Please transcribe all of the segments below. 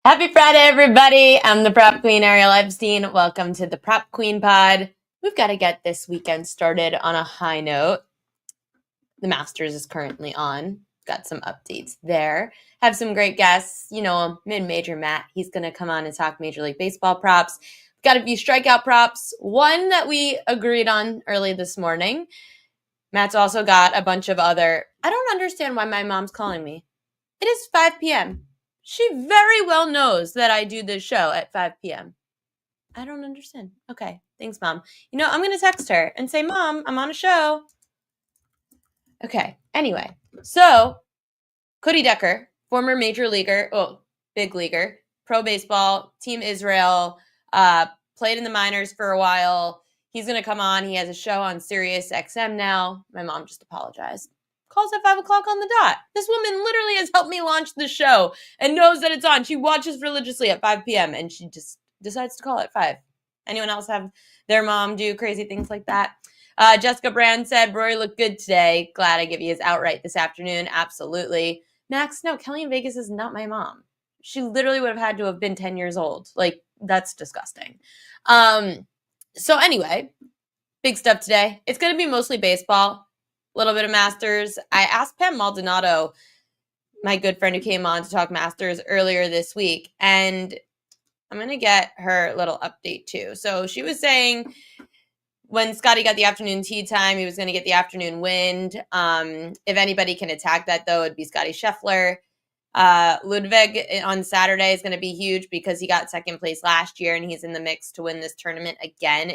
Happy Friday, everybody. I'm the Prop Queen, Ariel Epstein. Welcome to the Prop Queen Pod. We've got to get this weekend started on a high note. The Masters is currently on. Got some updates there. Have some great guests. Mid-major Matt. He's going to come on and talk Major League Baseball props. Got a few strikeout props. One that we agreed on early this morning. Matt's also got a bunch of other... I don't understand why my mom's calling me. It is 5 p.m. She very well knows that I do this show at 5 p.m. I don't understand. Okay, thanks, Mom. I'm going to text her and say, Mom, I'm on a show. Okay, anyway. So, Cody Decker, former major leaguer, big leaguer, pro baseball, Team Israel, played in the minors for a while. He's going to come on. He has a show on Sirius XM now. My mom just apologized. Calls at 5 o'clock on the dot. This woman literally has helped me launch the show and knows that it's on. She watches religiously at 5 p.m. and she just decides to call at 5. Anyone else have their mom do crazy things like that? Jessica Brand said, Rory looked good today. Glad I give you his outright this afternoon. Absolutely. Max, no, Kelly in Vegas is not my mom. She literally would have had to have been 10 years old. Like, that's disgusting. So anyway, big stuff today. It's going to be mostly baseball. A little bit of Masters. I asked Pam Maldonado, my good friend who came on to talk Masters earlier this week, and I'm going to get her little update too. So she was saying when Scotty got the afternoon tee time, he was going to get the afternoon wind. If anybody can attack that, though, it'd be Scotty Scheffler. Ludwig on Saturday is going to be huge because he got second place last year and he's in the mix to win this tournament again.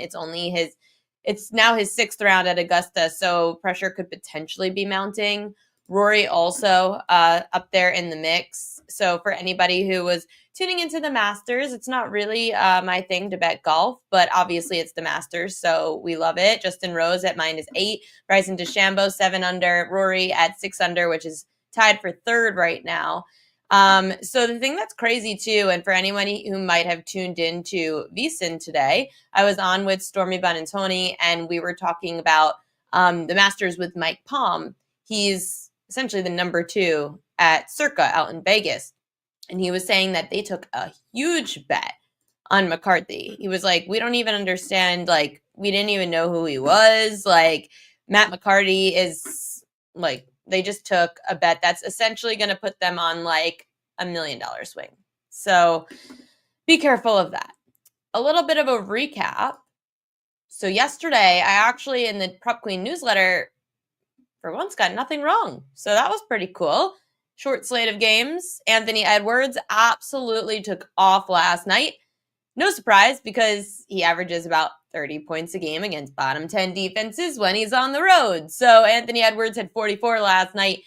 It's now his 6th round at Augusta, so pressure could potentially be mounting. Rory also up there in the mix. So for anybody who was tuning into the Masters, it's not really my thing to bet golf, but obviously it's the Masters, so we love it. Justin Rose at -8, Bryson DeChambeau 7 under, Rory at 6 under, which is tied for 3rd right now. So the thing that's crazy too, and for anybody who might have tuned into VSiN today, I was on with Stormy Buonantony and we were talking about the Masters with Mike Palm. He's essentially the number 2 at Circa out in Vegas. And he was saying that they took a huge bet on McCarthy. He was like, we don't even understand, like, we didn't even know who he was. Like, Matt McCarty is like, they just took a bet that's essentially going to put them on like $1 million swing. So be careful of that. A little bit of a recap. So yesterday, I actually, in the Prop Queen newsletter, for once got nothing wrong. So that was pretty cool. Short slate of games. Anthony Edwards absolutely took off last night. No surprise because he averages about 30 points a game against bottom 10 defenses when he's on the road. So Anthony Edwards had 44 last night,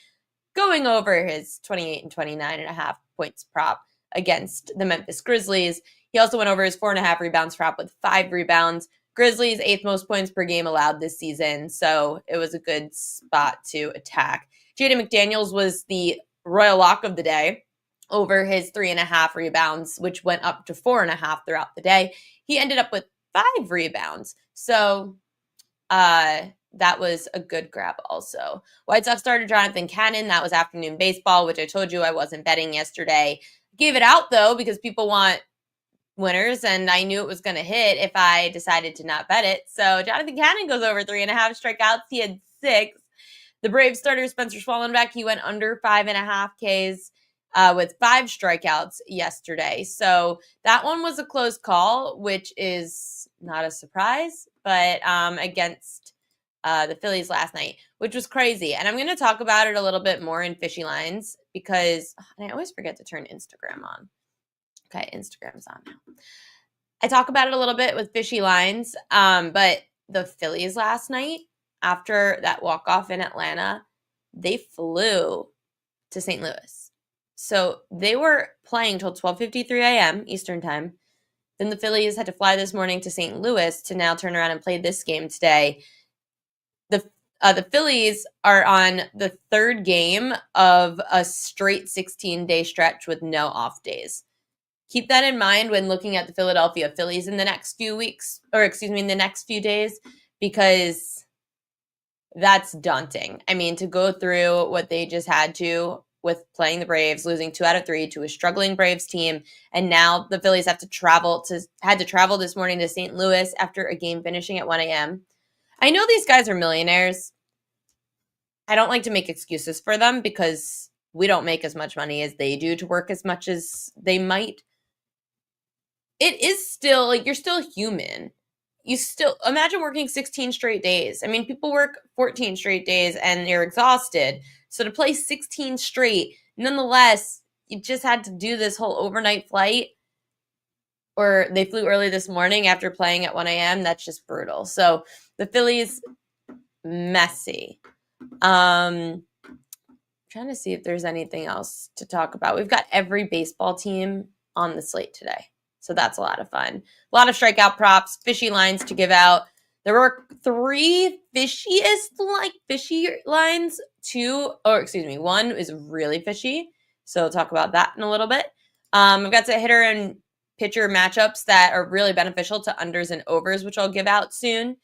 going over his 28 and 29.5 points prop against the Memphis Grizzlies. He also went over his 4.5 rebounds prop with 5 rebounds. Grizzlies 8th most points per game allowed this season, so it was a good spot to attack. Jaden McDaniels was the royal lock of the day over his 3.5 rebounds, which went up to 4.5 throughout the day. He ended up with 5 rebounds. So that was a good grab also. White Sox starter Jonathan Cannon. That was afternoon baseball, which I told you I wasn't betting yesterday. Gave it out, though, because people want winners, and I knew it was going to hit if I decided to not bet it. So Jonathan Cannon goes over 3.5 strikeouts. He had 6. The Braves starter Spencer Schwellenbeck, he went under 5.5 Ks. With 5 strikeouts yesterday. So that one was a close call, which is not a surprise, but against the Phillies last night, which was crazy. And I'm going to talk about it a little bit more in Fishy Lines because I always forget to turn Instagram on. Okay, Instagram's on now. I talk about it a little bit with Fishy Lines, but the Phillies last night, after that walk-off in Atlanta, they flew to St. Louis. So they were playing till 12:53 a.m. Eastern time. Then the Phillies had to fly this morning to St. Louis to now turn around and play this game today. The Phillies are on the 3rd game of a straight 16-day stretch with no off days. Keep that in mind when looking at the Philadelphia Phillies in the next few weeks, in the next few days, because that's daunting. I mean, to go through what they just had to with playing the Braves, losing 2 out of 3 to a struggling Braves team. And now the Phillies had to travel this morning to St. Louis after a game finishing at 1 a.m. I know these guys are millionaires. I don't like to make excuses for them because we don't make as much money as they do to work as much as they might. It is still, like, you're still human. You still, imagine working 16 straight days. I mean, people work 14 straight days and you're exhausted. So to play 16 straight, nonetheless, you just had to do this whole overnight flight, or they flew early this morning after playing at 1 a.m. That's just brutal. So the Phillies, messy. Trying to see if there's anything else to talk about. We've got every baseball team on the slate today. So that's a lot of fun. A lot of strikeout props, fishy lines to give out. There were 3 fishy lines. 1 is really fishy. So we'll talk about that in a little bit. I've got some hitter and pitcher matchups that are really beneficial to unders and overs, which I'll give out soon.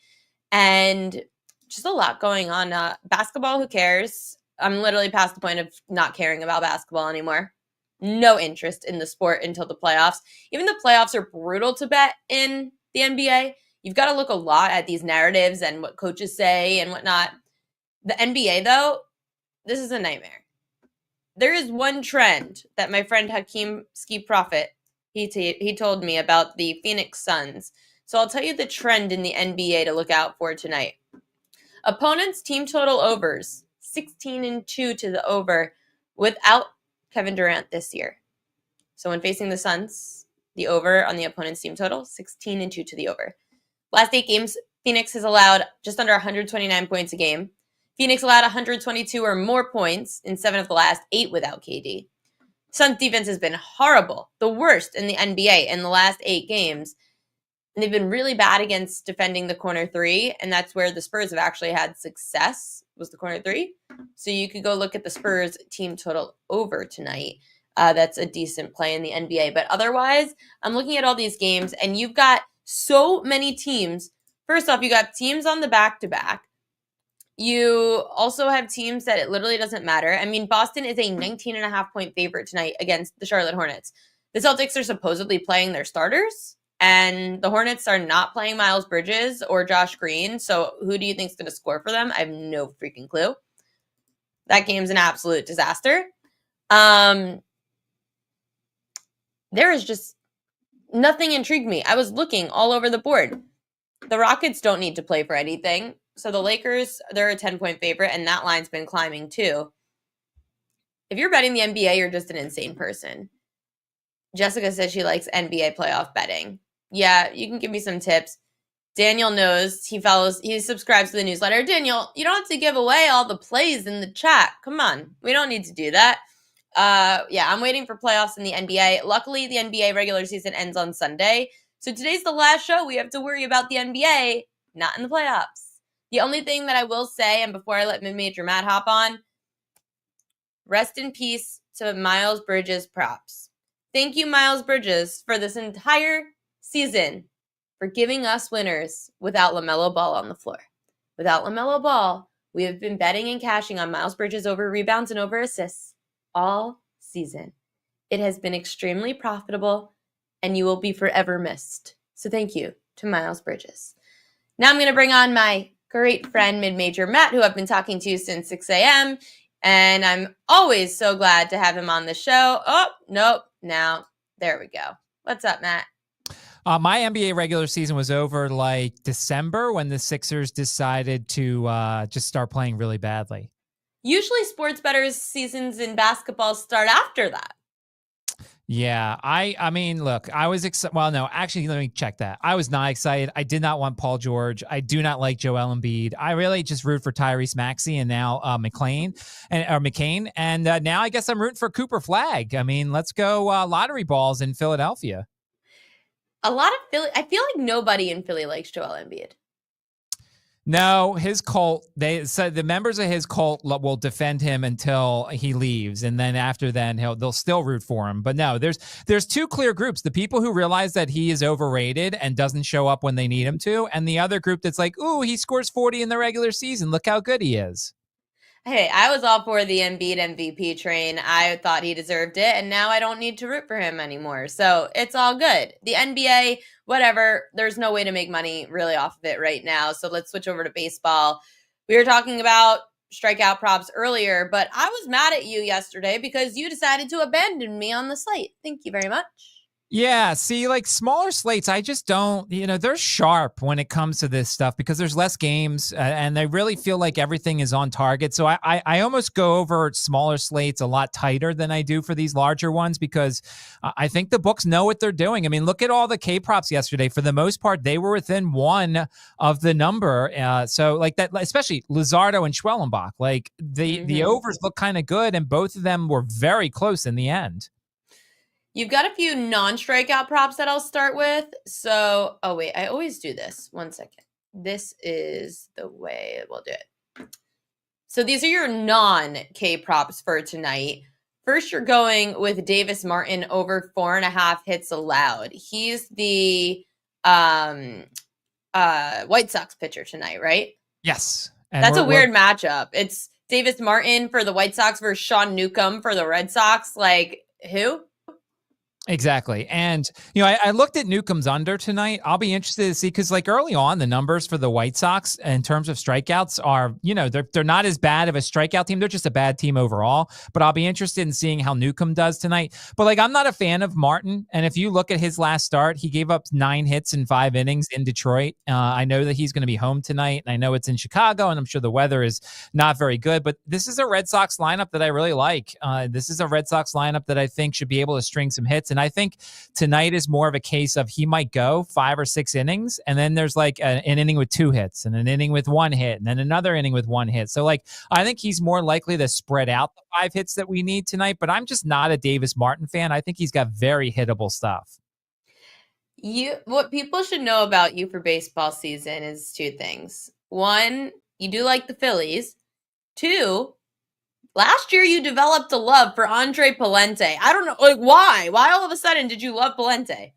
And just a lot going on. Basketball, who cares? I'm literally past the point of not caring about basketball anymore. No interest in the sport until the playoffs. Even the playoffs are brutal to bet in the NBA. You've got to look a lot at these narratives and what coaches say and whatnot. The NBA, though, this is a nightmare. There is one trend that my friend Hakeem Ski Prophet, he told me about the Phoenix Suns. So I'll tell you the trend in the NBA to look out for tonight. Opponents' team total overs, 16-2 to the over, without Kevin Durant this year. So when facing the Suns, the over on the opponent's team total, 16-2 to the over. Last 8 games, Phoenix has allowed just under 129 points a game. Phoenix allowed 122 or more points in 7 of the last 8 without KD. Suns defense has been horrible, the worst in the NBA in the last 8 games. And they've been really bad against defending the corner 3, and that's where the Spurs have actually had success, was the corner 3. So you could go look at the Spurs team total over tonight. That's a decent play in the NBA. But otherwise, I'm looking at all these games, and you've got so many teams. First off, you got teams on the back-to-back. You also have teams that it literally doesn't matter. I mean, Boston is a 19.5-point favorite tonight against the Charlotte Hornets. The Celtics are supposedly playing their starters, and the Hornets are not playing Miles Bridges or Josh Green. So who do you think is going to score for them? I have no freaking clue. That game's an absolute disaster. There is just nothing intrigued me. I was looking all over the board. The Rockets don't need to play for anything. So the Lakers, they're a 10-point favorite, and that line's been climbing too. If you're betting the NBA, you're just an insane person. Jessica says she likes NBA playoff betting. Yeah, you can give me some tips. Daniel knows, he subscribes to the newsletter. Daniel, you don't have to give away all the plays in the chat. Come on, we don't need to do that. Yeah, I'm waiting for playoffs in the NBA. Luckily, the NBA regular season ends on Sunday. So today's the last show we have to worry about the NBA, not in the playoffs. The only thing that I will say, and before I let Mid-Major Matt hop on, rest in peace to Miles Bridges props. Thank you, Miles Bridges, for this entire season, for giving us winners without LaMelo Ball on the floor. Without LaMelo Ball, we have been betting and cashing on Miles Bridges over rebounds and over assists all season. It has been extremely profitable, and you will be forever missed. So thank you to Miles Bridges. Now I'm going to bring on my great friend, Mid-Major Matt, who I've been talking to since 6 a.m., and I'm always so glad to have him on the show. Oh, nope. Now, there we go. What's up, Matt? My NBA regular season was over like December when the Sixers decided to just start playing really badly. Usually sports bettors seasons in basketball start after that. Yeah, I mean, look, I was excited. Well, no, actually, let me check that. I was not excited. I did not want Paul George. I do not like Joel Embiid. I really just root for Tyrese Maxey and now McCain. And now I guess I'm rooting for Cooper Flagg. I mean, let's go lottery balls in Philadelphia. A lot of Philly. I feel like nobody in Philly likes Joel Embiid. No, his cult, they said the members of his cult will defend him until he leaves. And then after then, they'll still root for him. But no, there's 2 clear groups. The people who realize that he is overrated and doesn't show up when they need him to. And the other group that's like, ooh, he scores 40 in the regular season. Look how good he is. Hey, I was all for the Embiid MVP train. I thought he deserved it, and now I don't need to root for him anymore. So it's all good. The NBA, whatever, there's no way to make money really off of it right now. So let's switch over to baseball. We were talking about strikeout props earlier, but I was mad at you yesterday because you decided to abandon me on the slate. Thank you very much. Yeah, see, like smaller slates, I just don't, they're sharp when it comes to this stuff because there's less games and I really feel like everything is on target. So I almost go over smaller slates a lot tighter than I do for these larger ones because I think the books know what they're doing. I mean, look at all the K props yesterday. For the most part, they were within one of the number. So like that, especially Luzardo and Schwellenbach, like the overs look kind of good and both of them were very close in the end. You've got a few non-strikeout props that I'll start with. So, oh wait, I always do this. 1 second. This is the way we'll do it. So these are your non-K props for tonight. First, you're going with Davis Martin over 4.5 hits allowed. He's the White Sox pitcher tonight, right? Yes. And that's a weird matchup. It's Davis Martin for the White Sox versus Sean Newcomb for the Red Sox. Like, who? Exactly. And, I looked at Newcomb's under tonight. I'll be interested to see because like early on, the numbers for the White Sox in terms of strikeouts are, they're not as bad of a strikeout team. They're just a bad team overall. But I'll be interested in seeing how Newcomb does tonight. But like, I'm not a fan of Martin. And if you look at his last start, he gave up 9 hits in 5 innings in Detroit. I know that he's going to be home tonight. And I know it's in Chicago and I'm sure the weather is not very good. But this is a Red Sox lineup that I really like. This is a Red Sox lineup that I think should be able to string some hits. And I think tonight is more of a case of he might go 5 or 6 innings, and then there's like an inning with 2 hits, and an inning with 1 hit, and then another inning with 1 hit. So like I think he's more likely to spread out the 5 hits that we need tonight, but I'm just not a Davis Martin fan. I think he's got very hittable stuff. What people should know about you for baseball season is 2 things. 1, you do like the Phillies. 2, last year, you developed a love for Andre Palente. I don't know, like, why? Why all of a sudden did you love Palente?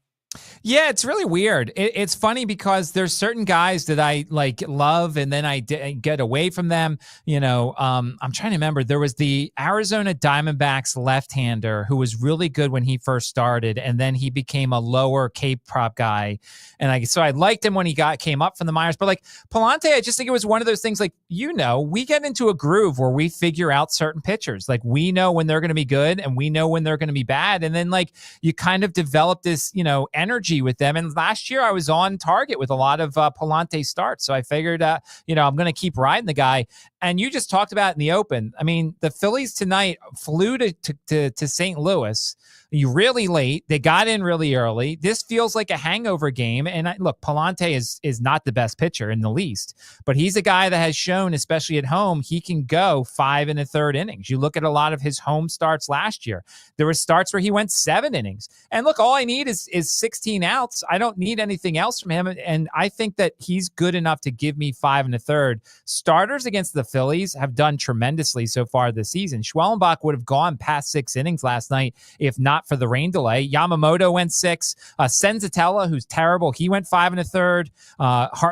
Yeah, it's really weird. It's funny because there's certain guys that I like love, and then I get away from them. I'm trying to remember. There was the Arizona Diamondbacks left-hander who was really good when he first started, and then he became a lower K prop guy. And so I liked him when he came up from the minors. But like Palante, I just think it was one of those things. Like we get into a groove where we figure out certain pitchers. Like we know when they're going to be good, and we know when they're going to be bad, and then like you kind of develop this energy with them. And last year I was on target with a lot of Palante starts. So I figured, I'm going to keep riding the guy. And you just talked about it in the open. I mean, the Phillies tonight flew to St. Louis really late. They got in really early. This feels like a hangover game. And look, Palante is not the best pitcher in the least, but he's a guy that has shown, especially at home, he can go 5 1/3 innings. You look at a lot of his home starts last year. There were starts where he went 7 innings. And look, all I need is 16 outs. I don't need anything else from him. And I think that he's good enough to give me 5 1/3. Starters against the Phillies have done tremendously so far this season. Schwellenbach would have gone past 6 innings last night if not for the rain delay. Yamamoto went 6. Senzatella, who's terrible, he went 5 1/3.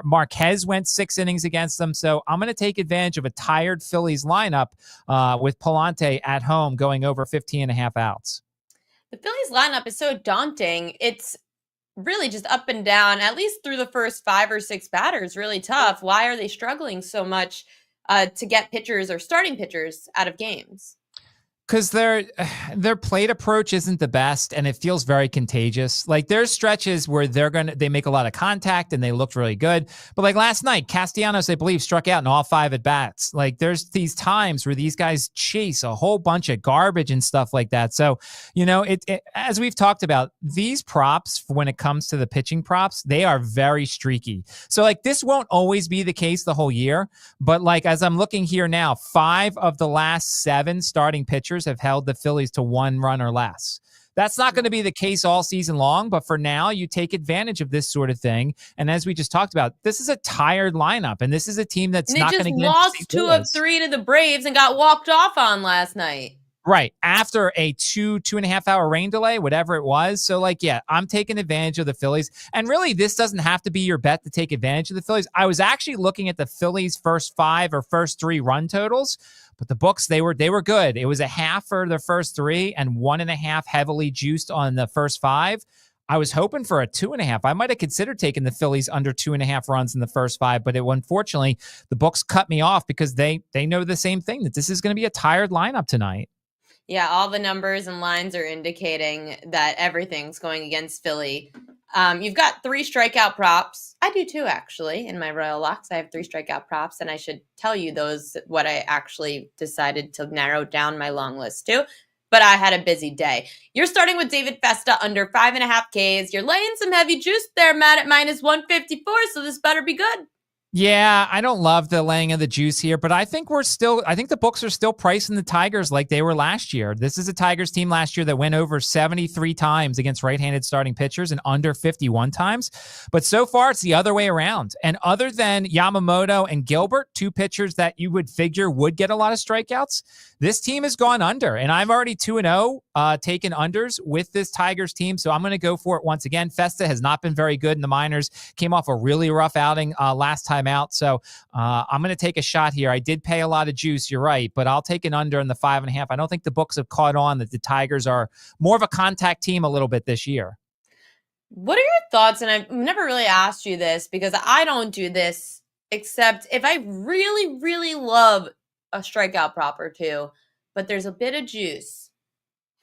Marquez went 6 innings against them. So I'm going to take advantage of a tired Phillies lineup with Palante at home going over 15.5 outs. The Phillies lineup is so daunting. It's really just up and down, at least through the first 5 or 6 batters, really tough. Why are they struggling so much to get pitchers or starting pitchers out of games? Because their plate approach isn't the best, and it feels very contagious. Like there's stretches where they make a lot of contact and they looked really good. But like last night, Castellanos, I believe, struck out in all 5 at bats. Like there's these times where these guys chase a whole bunch of garbage and stuff like that. So, as we've talked about, these props, when it comes to the pitching props, they are very streaky. So like this won't always be the case the whole year. But like as I'm looking here now, 5 of the last 7 starting pitchers have held the Phillies to 1 run or less. That's not going to be the case all season long, but for now, you take advantage of this sort of thing. And as we just talked about, this is a tired lineup, and this is a team that's not going to get lost 2 of 3 to the Braves and got walked off on last night. Right. After a 2.5 hour rain delay, whatever it was. So, like, yeah, I'm taking advantage of the Phillies. And really, this doesn't have to be your bet to take advantage of the Phillies. I was actually looking at the Phillies' first 5 or first 3 run totals, but the books, they were good. It was a half for the first 3 and 1.5 heavily juiced on the first 5. I was hoping for a 2.5. I might have considered taking the Phillies under 2.5 runs in the first 5, but unfortunately, the books cut me off because they know the same thing, that this is going to be a tired lineup tonight. Yeah, all the numbers and lines are indicating that everything's going against Philly. You've got 3 strikeout props. I do too, actually. In my Royal Locks, I have 3 strikeout props, and I should tell you those, what I actually decided to narrow down my long list to. But I had a busy day. You're starting with David Festa under 5.5 Ks. You're laying some heavy juice there, Matt, at minus 154, so this better be good. Yeah, I don't love the laying of the juice here, but I think the books are still pricing the Tigers like they were last year. This is a Tigers team last year that went over 73 times against right-handed starting pitchers and under 51 times. But so far, it's the other way around. And other than Yamamoto and Gilbert, 2 pitchers that you would figure would get a lot of strikeouts, this team has gone under. And I've already 2-0 taken unders with this Tigers team, so I'm going to go for it once again. Festa has not been very good in the minors. Came off a really rough outing last time out. So I'm going to take a shot here. I did pay a lot of juice, you're right, but I'll take an under in the 5.5. I don't think the books have caught on that the Tigers are more of a contact team a little bit this year. What are your thoughts? And I've never really asked you this because I don't do this except if I really, really love a strikeout prop or 2, but there's a bit of juice.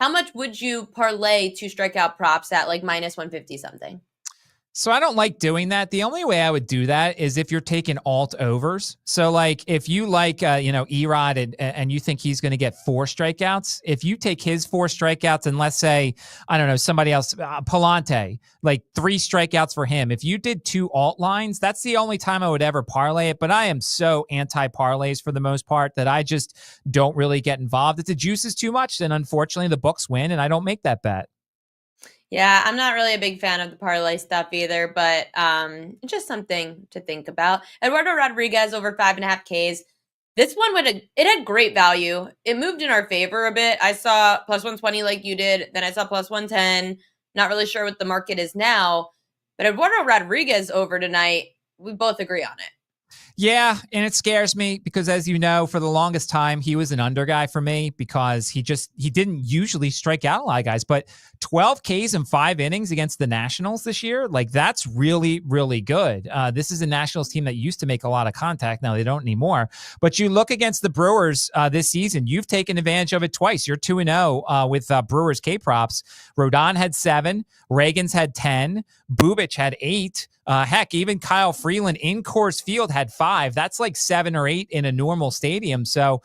How much would you parlay 2 strikeout props at like minus 150 something? So I don't like doing that. The only way I would do that is if you're taking alt overs. So like if you like, Erod and you think he's going to get 4 strikeouts, if you take his 4 strikeouts and let's say, I don't know, somebody else, Palante, like 3 strikeouts for him. If you did 2 alt lines, that's the only time I would ever parlay it. But I am so anti parlays for the most part that I just don't really get involved. If the juice is too much, then unfortunately the books win and I don't make that bet. Yeah, I'm not really a big fan of the parlay stuff either, but just something to think about. Eduardo Rodriguez over 5.5 Ks. This one it had great value. It moved in our favor a bit. I saw plus 120 like you did. Then I saw plus 110. Not really sure what the market is now. But Eduardo Rodriguez over tonight, we both agree on it. Yeah, and it scares me because, as you know, for the longest time, he was an under guy for me because he didn't usually strike out a lot of guys. But 12 Ks in 5 innings against the Nationals this year, like that's really, really good. This is a Nationals team that used to make a lot of contact. Now they don't anymore. But you look against the Brewers this season, you've taken advantage of it twice. You're 2-0 with Brewers K props. Rodon had 7, Reagan's had 10, Bubic had 8. Heck, even Kyle Freeland in Coors Field had 5. That's like 7 or 8 in a normal stadium. So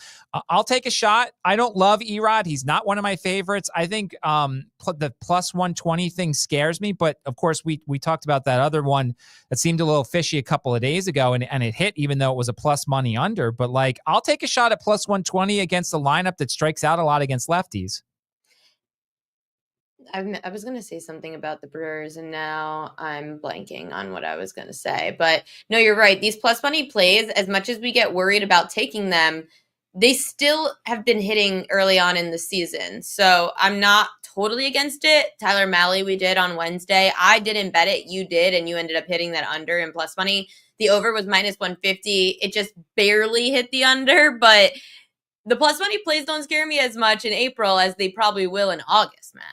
I'll take a shot. I don't love Erod. He's not one of my favorites. I think the plus 120 thing scares me. But of course, we talked about that other one that seemed a little fishy a couple of days ago, and it hit even though it was a plus money under. But like, I'll take a shot at plus 120 against a lineup that strikes out a lot against lefties. I was going to say something about the Brewers, and now I'm blanking on what I was going to say. But no, you're right. These plus money plays, as much as we get worried about taking them, they still have been hitting early on in the season. So I'm not totally against it. Tyler Malley, we did on Wednesday. I didn't bet it. You did, and you ended up hitting that under in plus money. The over was minus 150. It just barely hit the under, but the plus money plays don't scare me as much in April as they probably will in August, Matt.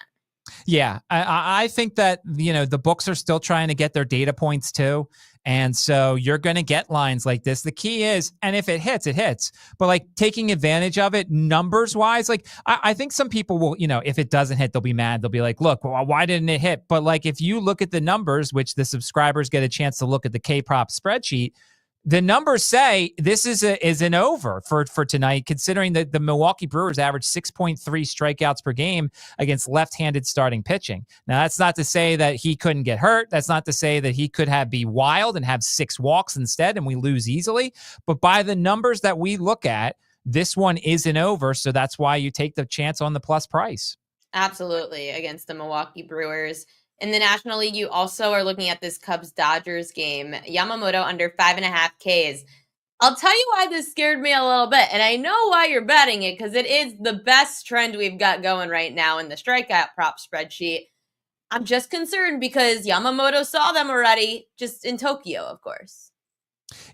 Yeah, I think that, the books are still trying to get their data points too. And so you're going to get lines like this. The key is, and if it hits, it hits. But like taking advantage of it numbers wise, like I think some people will, if it doesn't hit, they'll be mad. They'll be like, look, well, why didn't it hit? But like if you look at the numbers, which the subscribers get a chance to look at the K-Prop spreadsheet, the numbers say this is an over for tonight, considering that the Milwaukee Brewers average 6.3 strikeouts per game against left-handed starting pitching. Now, that's not to say that he couldn't get hurt. That's not to say that he could be wild and have 6 walks instead and we lose easily. But by the numbers that we look at, this one is an over, so that's why you take the chance on the plus price. Absolutely, against the Milwaukee Brewers. In the National League, you also are looking at this Cubs-Dodgers game. Yamamoto under 5.5 Ks. I'll tell you why this scared me a little bit, and I know why you're betting it, because it is the best trend we've got going right now in the strikeout prop spreadsheet. I'm just concerned because Yamamoto saw them already, just in Tokyo, of course.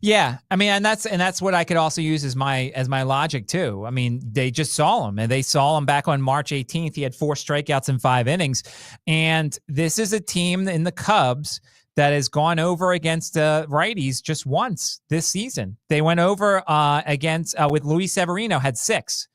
Yeah, I mean, and that's what I could also use as my logic too. I mean, they just saw him, and they saw him back on March 18th. He had 4 strikeouts in 5 innings, and this is a team in the Cubs that has gone over against righties just once this season. They went over against with Luis Severino, had 6.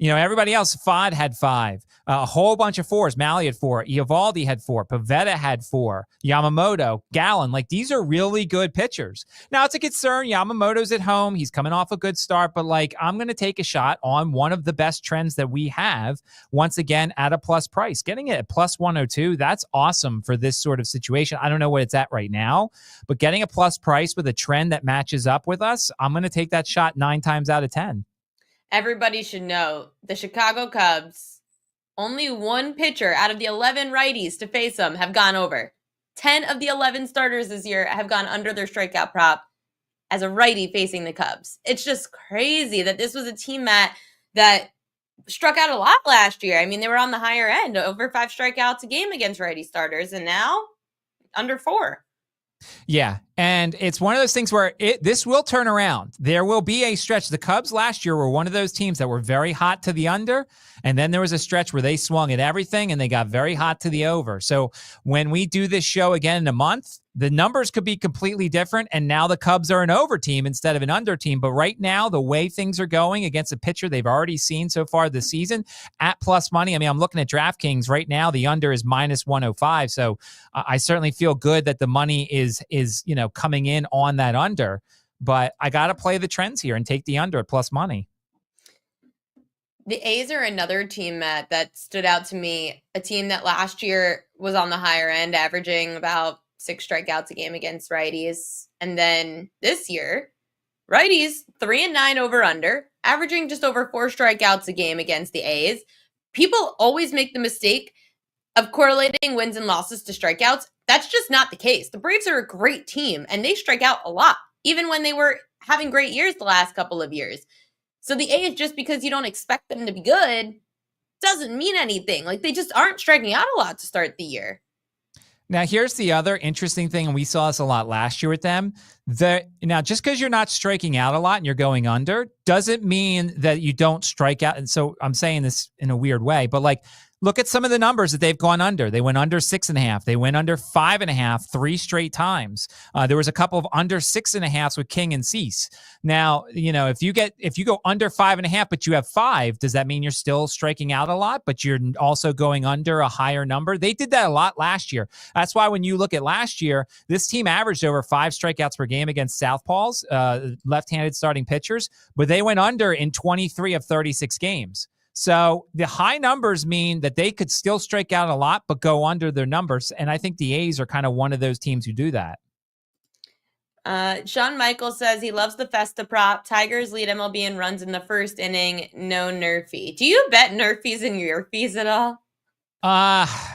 Everybody else, Fod had 5. A whole bunch of 4s. Malley had 4. Eovaldi had 4. Pivetta had 4. Yamamoto, Gallen. These are really good pitchers. Now, it's a concern. Yamamoto's at home. He's coming off a good start. But, I'm going to take a shot on one of the best trends that we have, once again, at a plus price. Getting it at plus 102, that's awesome for this sort of situation. I don't know what it's at right now. But getting a plus price with a trend that matches up with us, I'm going to take that shot 9 times out of 10. Everybody should know the Chicago Cubs, only one pitcher out of the 11 righties to face them have gone over. 10 of the 11 starters this year have gone under their strikeout prop as a righty facing the Cubs. It's just crazy that this was a team that struck out a lot last year. I mean, they were on the higher end, over 5 strikeouts a game against righty starters, and now under 4. Yeah, and it's one of those things where this will turn around. There will be a stretch. The Cubs last year were one of those teams that were very hot to the under, and then there was a stretch where they swung at everything and they got very hot to the over. So when we do this show again in a month, the numbers could be completely different, and now the Cubs are an over team instead of an under team. But right now, the way things are going against a pitcher they've already seen so far this season at plus money, I mean, I'm looking at DraftKings right now. The under is minus 105. So I certainly feel good that the money is coming in on that under. But I got to play the trends here and take the under at plus money. The A's are another team, Matt, that stood out to me. A team that last year was on the higher end, averaging about 6 strikeouts a game against righties. And then this year, righties 3-9 over under, averaging just over 4 strikeouts a game against the A's. People always make the mistake of correlating wins and losses to strikeouts. That's just not the case. The Braves are a great team, and they strike out a lot, even when they were having great years the last couple of years. So the A's, just because you don't expect them to be good, doesn't mean anything. They just aren't striking out a lot to start the year. Now, here's the other interesting thing, and we saw this a lot last year with them. Now, just because you're not striking out a lot and you're going under doesn't mean that you don't strike out. And so I'm saying this in a weird way, but look at some of the numbers that they've gone under. They went under 6.5. They went under 5.5 3 straight times. There was a couple of under 6.5s with King and Cease. Now, if you go under 5.5, but you have 5, does that mean you're still striking out a lot, but you're also going under a higher number? They did that a lot last year. That's why when you look at last year, this team averaged over 5 strikeouts per game against southpaws, left-handed starting pitchers, but they went under in 23 of 36 games. So the high numbers mean that they could still strike out a lot, but go under their numbers. And I think the A's are kind of one of those teams who do that. Sean Michael says he loves the Festa prop. Tigers lead MLB in runs in the first inning. No Nerfy. Do you bet Nerfies and Yerfies at all?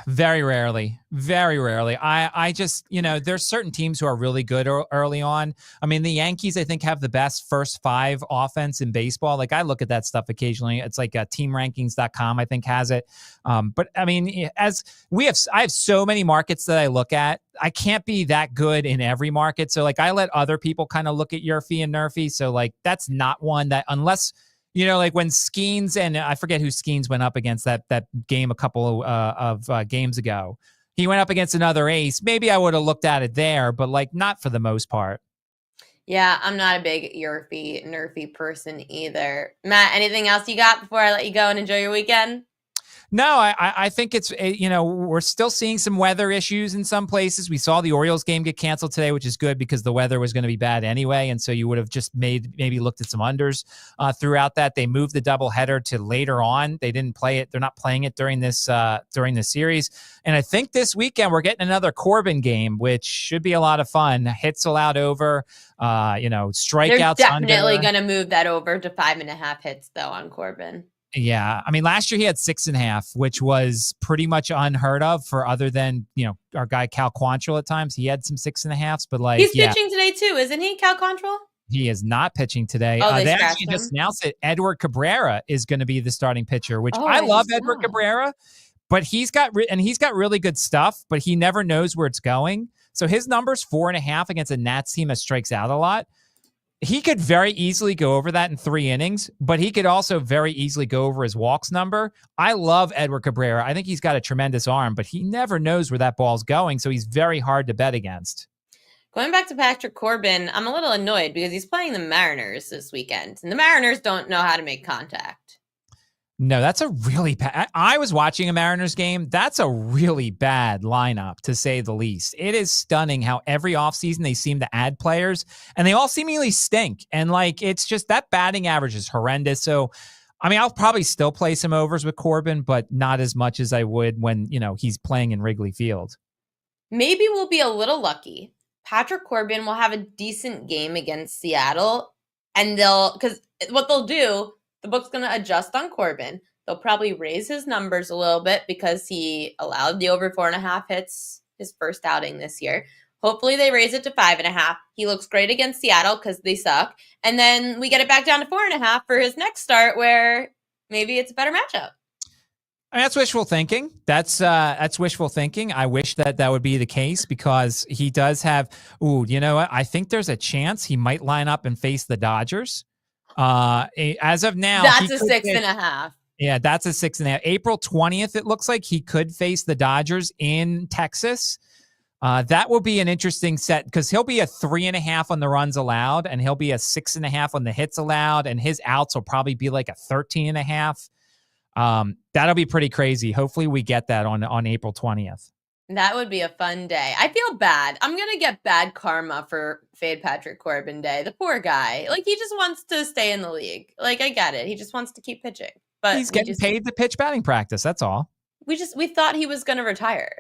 Very rarely. Very rarely. I just, there's certain teams who are really good early on. I mean, the Yankees, I think, have the best first 5 offense in baseball. I look at that stuff occasionally. It's teamrankings.com, I think, has it. But I mean, I have so many markets that I look at. I can't be that good in every market. So I let other people kind of look at Yerfy and Nerfy. So that's not one that, unless, when Skeens, and I forget who Skeens went up against that game a couple of games ago. He went up against another ace. Maybe I would have looked at it there, but not for the most part. Yeah, I'm not a big Nerfy person either. Matt, anything else you got before I let you go and enjoy your weekend? No, I think it's, we're still seeing some weather issues in some places. We saw the Orioles game get canceled today, which is good because the weather was going to be bad anyway. And so you would have just maybe looked at some unders throughout that. They moved the doubleheader to later on. They didn't play it. They're not playing it during this series. And I think this weekend we're getting another Corbin game, which should be a lot of fun. Hits allowed over, strikeouts. They're definitely going to move that over to 5.5 hits though on Corbin. Yeah. I mean, last year he had 6.5, which was pretty much unheard of for other than, our guy Cal Quantrill at times. He had some 6.5s, but he's pitching today too, isn't he, Cal Quantrill? He is not pitching today. Oh, they They scratched actually just him? announced that Edward Cabrera is going to be the starting pitcher, which Oh, I I love just Edward saw. Cabrera, but he's got really good stuff, but he never knows where it's going. So his number's 4.5 against a Nats team that strikes out a lot. He could very easily go over that in 3 innings, but he could also very easily go over his walks number. I love Edward Cabrera. I think he's got a tremendous arm, but he never knows where that ball's going, so he's very hard to bet against. Going back to Patrick Corbin, I'm a little annoyed because he's playing the Mariners this weekend, and the Mariners don't know how to make contact. No, that's a really bad. I was watching a Mariners game. That's a really bad lineup, to say the least. It is stunning how every offseason they seem to add players, and they all seemingly stink. And it's just that batting average is horrendous. So, I mean, I'll probably still play some overs with Corbin, but not as much as I would when, he's playing in Wrigley Field. Maybe we'll be a little lucky. Patrick Corbin will have a decent game against Seattle, and because what they'll do, the book's going to adjust on Corbin. They'll probably raise his numbers a little bit because he allowed the over 4.5 hits his first outing this year. Hopefully they raise it to 5.5. He looks great against Seattle because they suck. And then we get it back down to 4.5 for his next start where maybe it's a better matchup. That's wishful thinking. That's wishful thinking. I wish that would be the case because he does have. Ooh, you know what? I think there's a chance he might line up and face the Dodgers. As of now, that's a 6.5. Yeah, that's a 6.5. April 20th, it looks like he could face the Dodgers in Texas. That will be an interesting set because he'll be a 3.5 on the runs allowed, and he'll be a 6.5 on the hits allowed, and his outs will probably be like a 13.5. That'll be pretty crazy. Hopefully we get that on April 20th. That would be a fun day. I feel bad. I'm going to get bad karma for Fade Patrick Corbin Day. The poor guy. He just wants to stay in the league. I get it. He just wants to keep pitching. But he's getting paid to pitch batting practice. That's all. We thought he was going to retire.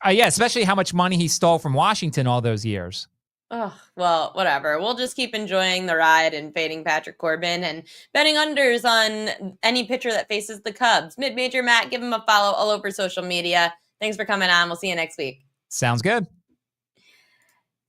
Yeah, especially how much money he stole from Washington all those years. Oh, well, whatever. We'll just keep enjoying the ride and fading Patrick Corbin and betting unders on any pitcher that faces the Cubs. Mid-Major Matt, give him a follow all over social media. Thanks for coming on. We'll see you next week. Sounds good.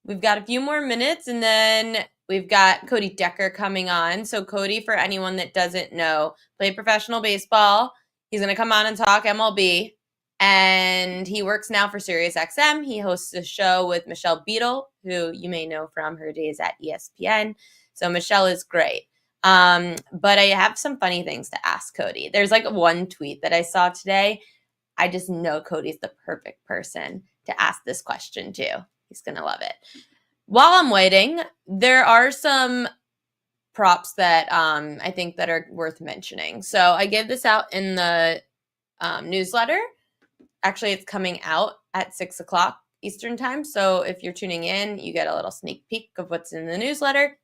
We've got a few more minutes, and then we've got Cody Decker coming on. So Cody, for anyone that doesn't know, played professional baseball. He's going to come on and talk MLB. And he works now for SiriusXM. He hosts a show with Michelle Beadle, who you may know from her days at ESPN. So Michelle is great. But I have some funny things to ask Cody. There's one tweet that I saw today. I just know Cody's the perfect person to ask this question to. He's going to love it. While I'm waiting, there are some props that I think that are worth mentioning. So I gave this out in the newsletter. Actually, it's coming out at 6 o'clock Eastern time. So if you're tuning in, you get a little sneak peek of what's in the newsletter.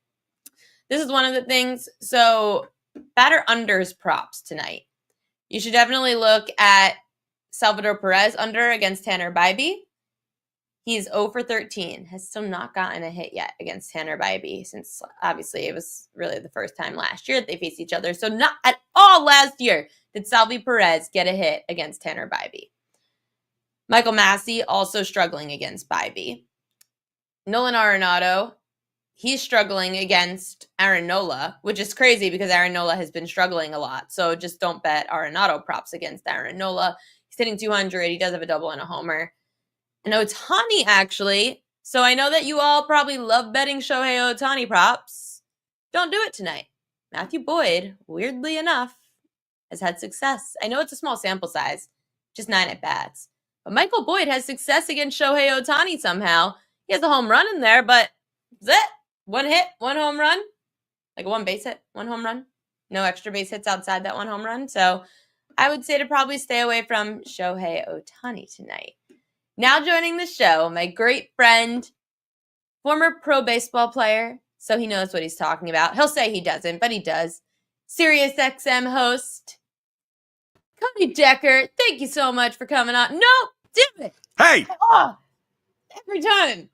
This is one of the things. So batter unders props tonight. You should definitely look at Salvador Perez under against Tanner Bybee. He's 0 for 13, has still not gotten a hit yet against Tanner Bybee since obviously it was really the first time last year that they faced each other. So not at all last year did Salvi Perez get a hit against Tanner Bybee. Michael Massey also struggling against Bybee. Nolan Arenado, he's struggling against Aaron Nola, which is crazy because Aaron Nola has been struggling a lot. So just don't bet Arenado props against Aaron Nola. He's hitting 200. He does have a double and a homer. And Ohtani, actually. So I know that you all probably love betting Shohei Ohtani props. Don't do it tonight. Matthew Boyd, weirdly enough, has had success. I know it's a small sample size, just 9 at-bats. But Michael Boyd has success against Shohei Ohtani somehow. He has a home run in there, but that's it. 1 hit, 1 home run. Like a 1 base hit, 1 home run. No extra base hits outside that 1 home run. So I would say to probably stay away from Shohei Ohtani tonight. Now joining the show, my great friend, former pro baseball player, so he knows what he's talking about. He'll say he doesn't, but he does. SiriusXM host, Cody Decker. Thank you so much for coming on. No, damn it. Hey! Oh, every time.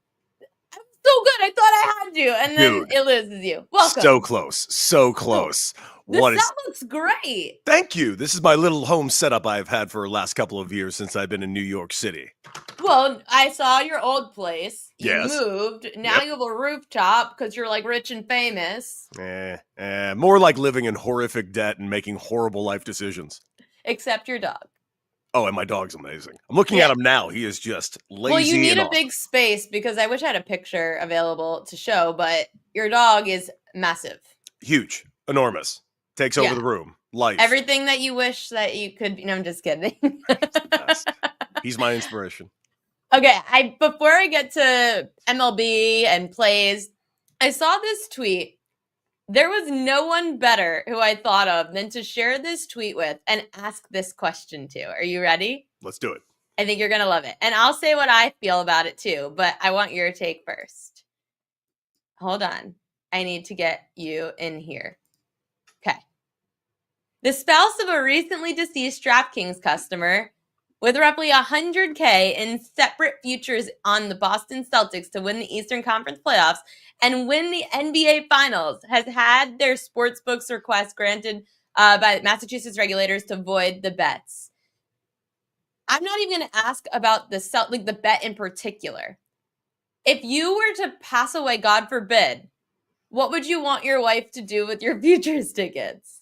I'm so good. I thought I had you, and then Dude, it loses you. Welcome. So close. So close. Set looks great. Thank you. This is my little home setup I've had for the last couple of years since I've been in New York City. Well, I saw your old place. You Yes. moved. Now you have a rooftop because you're like rich and famous. More like living in horrific debt and making horrible life decisions. Except your dog. Oh, and my dog's amazing. I'm looking at him now. He is just lazy. Well, you need a awesome. big space because I wish I had a picture available to show, but your dog is massive. Huge. Enormous. Takes over the room. Life. Everything that you wish that you could. No, I'm just kidding. He's my inspiration. Okay, before I get to MLB and plays, I saw this tweet. There was no one better who I thought of than to share this tweet with and ask this question to. Are you ready? Let's do it. I think you're going to love it. And I'll say what I feel about it too, but I want your take first. Hold on. I need to get you in here. Okay. The spouse of a recently deceased DraftKings customer with roughly $100K in separate futures on the Boston Celtics to win the Eastern Conference playoffs and win the NBA Finals has had their sportsbooks request granted by Massachusetts regulators to void the bets. I'm not even going to ask about the bet in particular. If you were to pass away, God forbid, what would you want your wife to do with your futures tickets?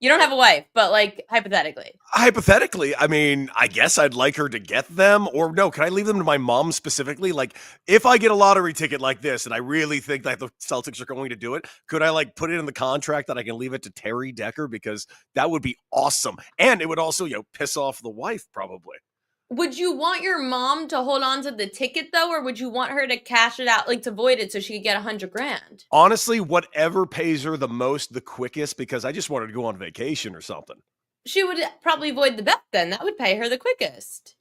You don't have a wife, but like hypothetically. Hypothetically, I mean, I guess I'd like her to get them, or no, can I leave them to my mom specifically? Like, if I get a lottery ticket like this and I really think that the Celtics are going to do it, could I like put it in the contract that I can leave it to Terry Decker? Because that would be awesome. And it would also, piss off the wife probably. Would you want your mom to hold on to the ticket though, or would you want her to cash it out, like to void it so she could get $100,000? Honestly, whatever pays her the most, the quickest, because I just wanted to go on vacation or something. She would probably void the bet then. That would pay her the quickest.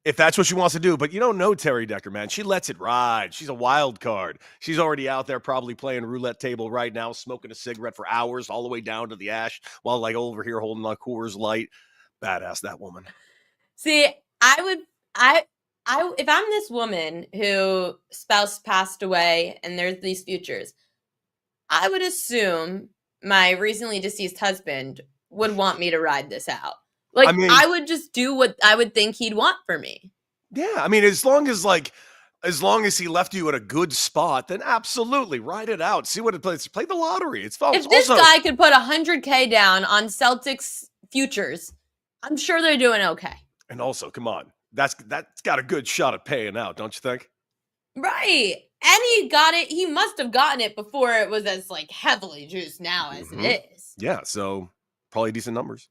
If that's what she wants to do. But you don't know Terry Decker, man. She lets it ride. She's a wild card. She's already out there probably playing roulette table right now, smoking a cigarette for hours all the way down to the ash while like over here holding a Coors Light. Badass, that woman. See, if I'm this woman whose spouse passed away and there's these futures, I would assume my recently deceased husband would want me to ride this out. Like, I would just do what I would think he'd want for me. Yeah, I mean, as long as he left you at a good spot, then absolutely ride it out. See what it plays. Play the lottery. It's fun. If this guy could put $100K down on Celtics futures, I'm sure they're doing okay. And also, come on, that's got a good shot at paying out, don't you think? Right. And he got it. He must have gotten it before it was as like heavily juiced now as it is. Yeah. So probably decent numbers.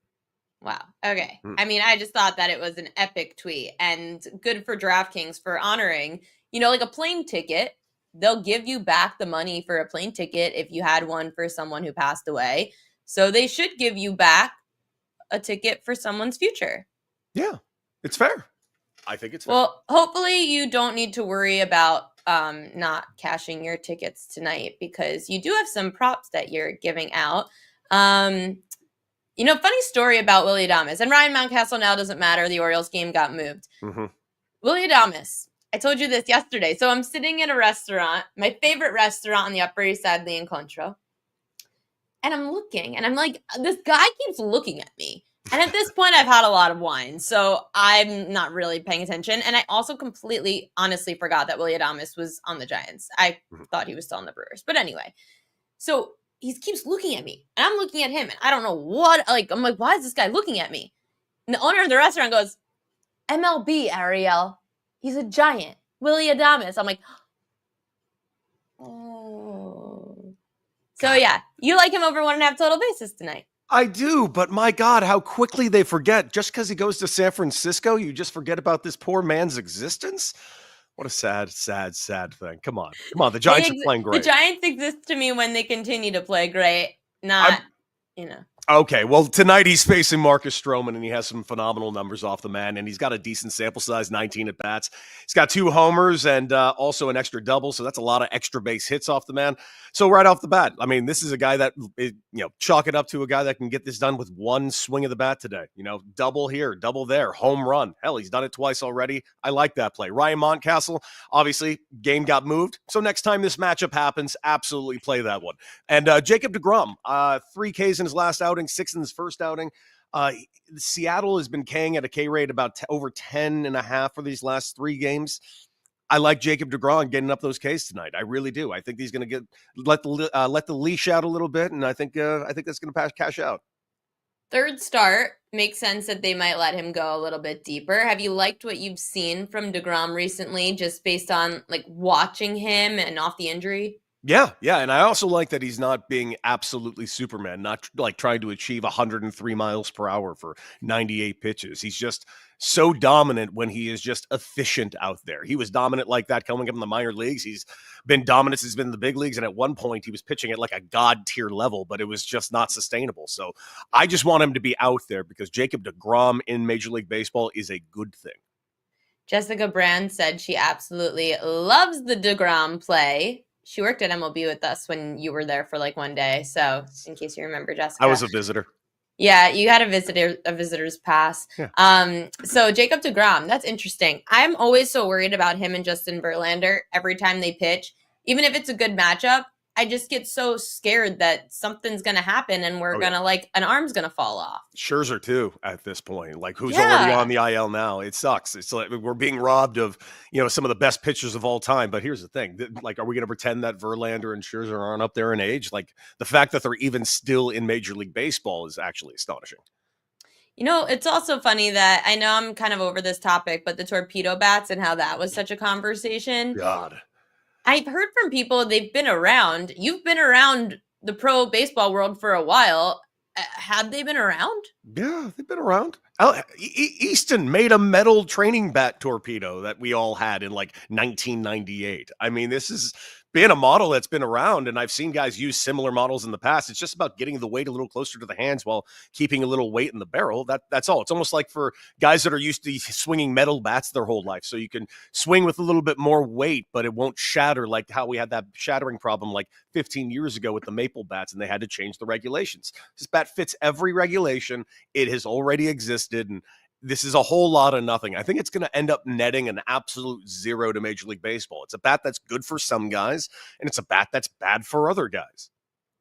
Wow. Okay. I mean, I just thought that it was an epic tweet and good for DraftKings for honoring, like a plane ticket. They'll give you back the money for a plane ticket if you had one for someone who passed away. So they should give you back a ticket for someone's future. Yeah, it's fair. I think it's fair. Well, hopefully you don't need to worry about not cashing your tickets tonight because you do have some props that you're giving out. Funny story about Willy Adames. And Ryan Mountcastle now doesn't matter. The Orioles game got moved. Willy Adames. I told you this yesterday. So I'm sitting at a restaurant, my favorite restaurant on the Upper East Side, Lee and Contra. And I'm looking, and I'm like, this guy keeps looking at me. And at this point, I've had a lot of wine, so I'm not really paying attention. And I also completely, honestly forgot that Willy Adames was on the Giants. I thought he was still on the Brewers. But anyway, so he keeps looking at me, and I'm looking at him, and I don't know what, I'm like, why is this guy looking at me? And the owner of the restaurant goes, MLB, Ariel. He's a Giant. Willy Adames. I'm like, oh. So yeah, you like him over 1.5 total bases tonight. I do, but my God, how quickly they forget. Just because he goes to San Francisco, you just forget about this poor man's existence? What a sad, sad, sad thing. Come on. The Giants are playing great. The Giants exist to me when they continue to play great, not. Okay, well, tonight he's facing Marcus Stroman, and he has some phenomenal numbers off the man, and he's got a decent sample size, 19 at bats. He's got 2 homers and also an extra double, so that's a lot of extra base hits off the man. So right off the bat, I mean, this is a guy that, chalk it up to a guy that can get this done with one swing of the bat today. Double here, double there, home run. Hell, he's done it twice already. I like that play. Ryan Mountcastle, obviously, game got moved, so next time this matchup happens, absolutely play that one. And Jacob deGrom, 3 Ks in his last outing, 6 in his first outing. Seattle has been K'ing at a K rate about over 10.5 for these last 3 games. I like Jacob deGrom getting up those Ks tonight. I really do. I think he's going to let the leash out a little bit, and I think that's going to cash out. Third start, makes sense that they might let him go a little bit deeper. Have you liked what you've seen from deGrom recently, just based on watching him and off the injury? Yeah, and I also like that he's not being absolutely Superman, not trying to achieve 103 miles per hour for 98 pitches. He's just so dominant when he is just efficient out there. He was dominant like that coming up in the minor leagues. He's been dominant since he's been in the big leagues, and at one point he was pitching at a god tier level, but it was just not sustainable. So I just want him to be out there because Jacob deGrom in Major League Baseball is a good thing. Jessica Brand said she absolutely loves the deGrom play. She worked at MLB with us when you were there for one day. So in case you remember, Jessica. I was a visitor. Yeah, you had a visitor's pass. Yeah. So Jacob deGrom, that's interesting. I'm always so worried about him and Justin Verlander every time they pitch. Even if it's a good matchup, I just get so scared that something's going to happen and we're going to an arm's going to fall off. Scherzer too at this point, who's already on the IL now. It sucks. It's like we're being robbed of, some of the best pitchers of all time. But here's the thing, are we going to pretend that Verlander and Scherzer aren't up there in age? The fact that they're even still in Major League Baseball is actually astonishing. It's also funny that I know I'm kind of over this topic, but the torpedo bats and how that was such a conversation. God. I've heard from people, they've been around. You've been around the pro baseball world for a while. Had they been around? Yeah, they've been around. Easton made a metal training bat torpedo that we all had in 1998. I mean, this is been a model that's been around, and I've seen guys use similar models in the past. It's just about getting the weight a little closer to the hands while keeping a little weight in the barrel. That's all. It's almost like for guys that are used to swinging metal bats their whole life. So you can swing with a little bit more weight, but it won't shatter like how we had that shattering problem 15 years ago with the maple bats, and they had to change the regulations. This bat fits every regulation. It has already existed, and this is a whole lot of nothing. I think it's going to end up netting an absolute 0 to Major League Baseball. It's a bat that's good for some guys, and it's a bat that's bad for other guys.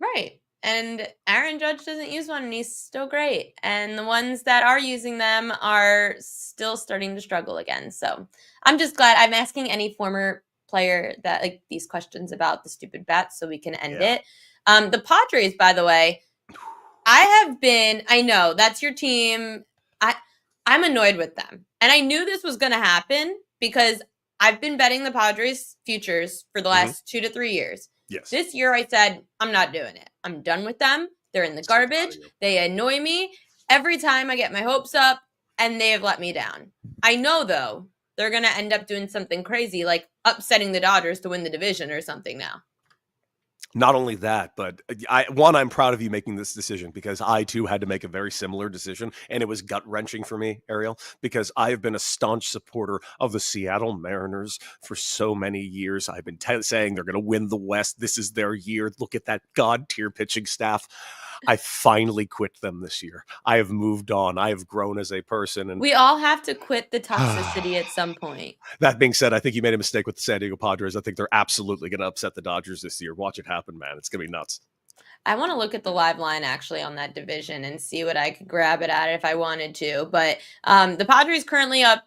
Right. And Aaron Judge doesn't use one, and he's still great. And the ones that are using them are still starting to struggle again. So I'm just glad I'm asking any former player that these questions about the stupid bats so we can end it. The Padres, by the way, I know that's your team. I'm annoyed with them. And I knew this was going to happen because I've been betting the Padres futures for the last 2 to 3 years. Yes. This year I said, I'm not doing it. I'm done with them. They're in the garbage. They annoy me. Every time I get my hopes up and they have let me down. I know, though, they're going to end up doing something crazy, like upsetting the Dodgers to win the division or something now. Not only that, but I'm proud of you making this decision because I too had to make a very similar decision, and it was gut-wrenching for me, Ariel, because I have been a staunch supporter of the Seattle Mariners for so many years. I've been saying they're going to win the West. This is their year. Look at that god-tier pitching staff. I finally quit them this year. I have moved on. I have grown as a person. And we all have to quit the toxicity at some point. That being said, I think you made a mistake with the San Diego Padres. I think they're absolutely going to upset the Dodgers this year. Watch it happen, man. It's going to be nuts. I want to look at the live line actually on that division and see what I could grab it at if I wanted to. But the Padres currently up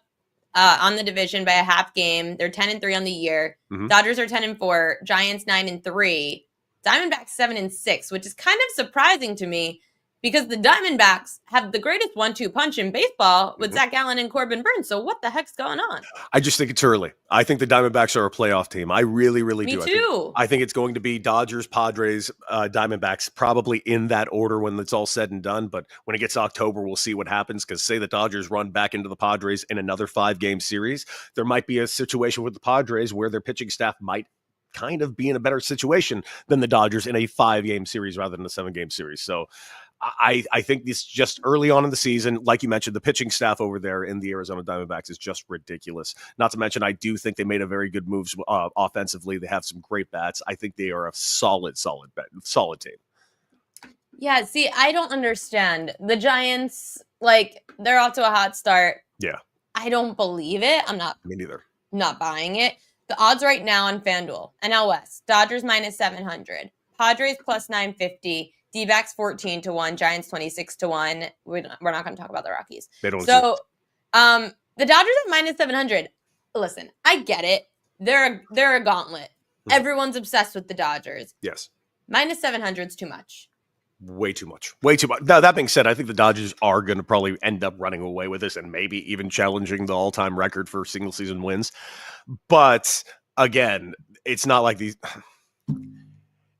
on the division by a half game. They're 10-3 on the year. Mm-hmm. Dodgers are 10-4. Giants 9-3. Diamondbacks 7-6, which is kind of surprising to me because the Diamondbacks have the greatest 1-2 punch in baseball with Zach Gallen and Corbin Burns. So what the heck's going on? I just think it's early. I think the Diamondbacks are a playoff team. I really, really do. Me too. I think it's going to be Dodgers, Padres, Diamondbacks, probably in that order when it's all said and done. But when it gets to October, we'll see what happens because say the Dodgers run back into the Padres in another 5-game series, there might be a situation with the Padres where their pitching staff might kind of be in a better situation than the Dodgers in a 5-game series rather than a 7-game series. So I think this just early on in the season, like you mentioned, the pitching staff over there in the Arizona Diamondbacks is just ridiculous. Not to mention, I do think they made a very good moves offensively. They have some great bats. I think they are a solid team. Yeah, see, I don't understand. The Giants, like, they're off to a hot start. Yeah. I don't believe it. Me neither. Not buying it. The odds right now on FanDuel, NL West, Dodgers minus 700, Padres plus 950, D-backs 14 to 1, Giants 26 to 1. We're not going to talk about the Rockies. They don't. So, the Dodgers at minus 700. Listen, I get it. They're a gauntlet. Mhm. Everyone's obsessed with the Dodgers. Yes. Minus 700 is too much. Way too much. Now, that being said, I think the Dodgers are going to probably end up running away with this and maybe even challenging the all-time record for single season wins. But again, it's not like these.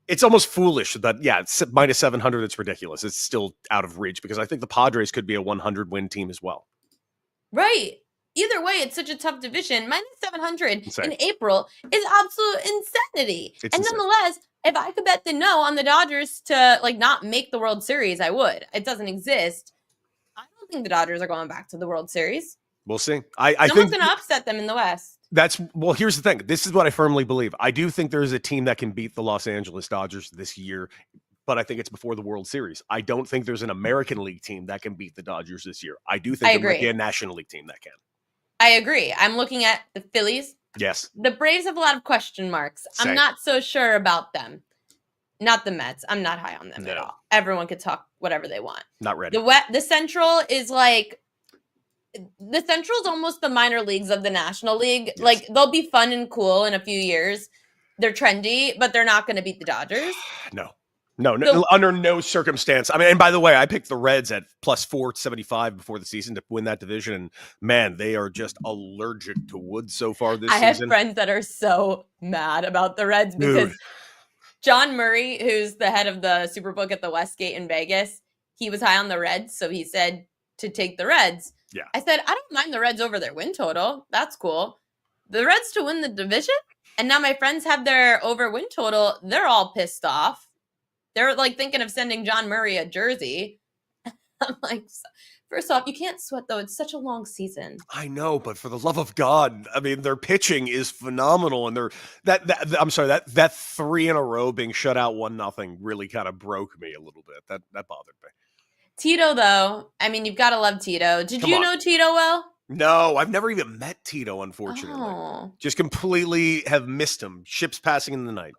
It's almost foolish that, it's minus 700. It's ridiculous. It's still out of reach because I think the Padres could be a 100 win team as well. Right. Either way, it's such a tough division. Minus 700 Insane. in April is absolute insanity. It's and insane. nonetheless, if I could bet the no on the Dodgers to not make the World Series, I would. It doesn't exist. I don't think the Dodgers are going back to the World Series. We'll see. I Someone's think going to upset them in the West. Here's the thing. This is what I firmly believe. I do think there is a team that can beat the Los Angeles Dodgers this year, but I think it's before the World Series. I don't think there's an American League team that can beat the Dodgers this year. I do think there might be a National League team that can. I agree. I'm looking at the Phillies. Yes. The Braves have a lot of question marks. Same. I'm not so sure about them. Not the Mets. I'm not high on them at all. Everyone could talk whatever they want. Not ready. The Central is the Central's almost the minor leagues of the National League. Yes. They'll be fun and cool in a few years. They're trendy, but they're not going to beat the Dodgers. No, under no circumstance. I mean, and by the way, I picked the Reds at plus 475 before the season to win that division. And man, they are just allergic to wood so far this season. I have friends that are so mad about the Reds because John Murray, who's the head of the Superbook at the Westgate in Vegas, he was high on the Reds. So he said to take the Reds. Yeah. I said, I don't mind the Reds over their win total. That's cool. The Reds to win the division? And now my friends have their over win total. They're all pissed off. They're thinking of sending John Murray a jersey. I'm like, first off, you can't sweat though. It's such a long season. I know, but for the love of God, I mean, their pitching is phenomenal, and that 3 in a row being shut out 1-0 really kind of broke me a little bit. That bothered me. Tito, though, I mean, you've got to love Tito. Did you know Tito well? No, I've never even met Tito, unfortunately. Oh. Just completely have missed him. Ships passing in the night.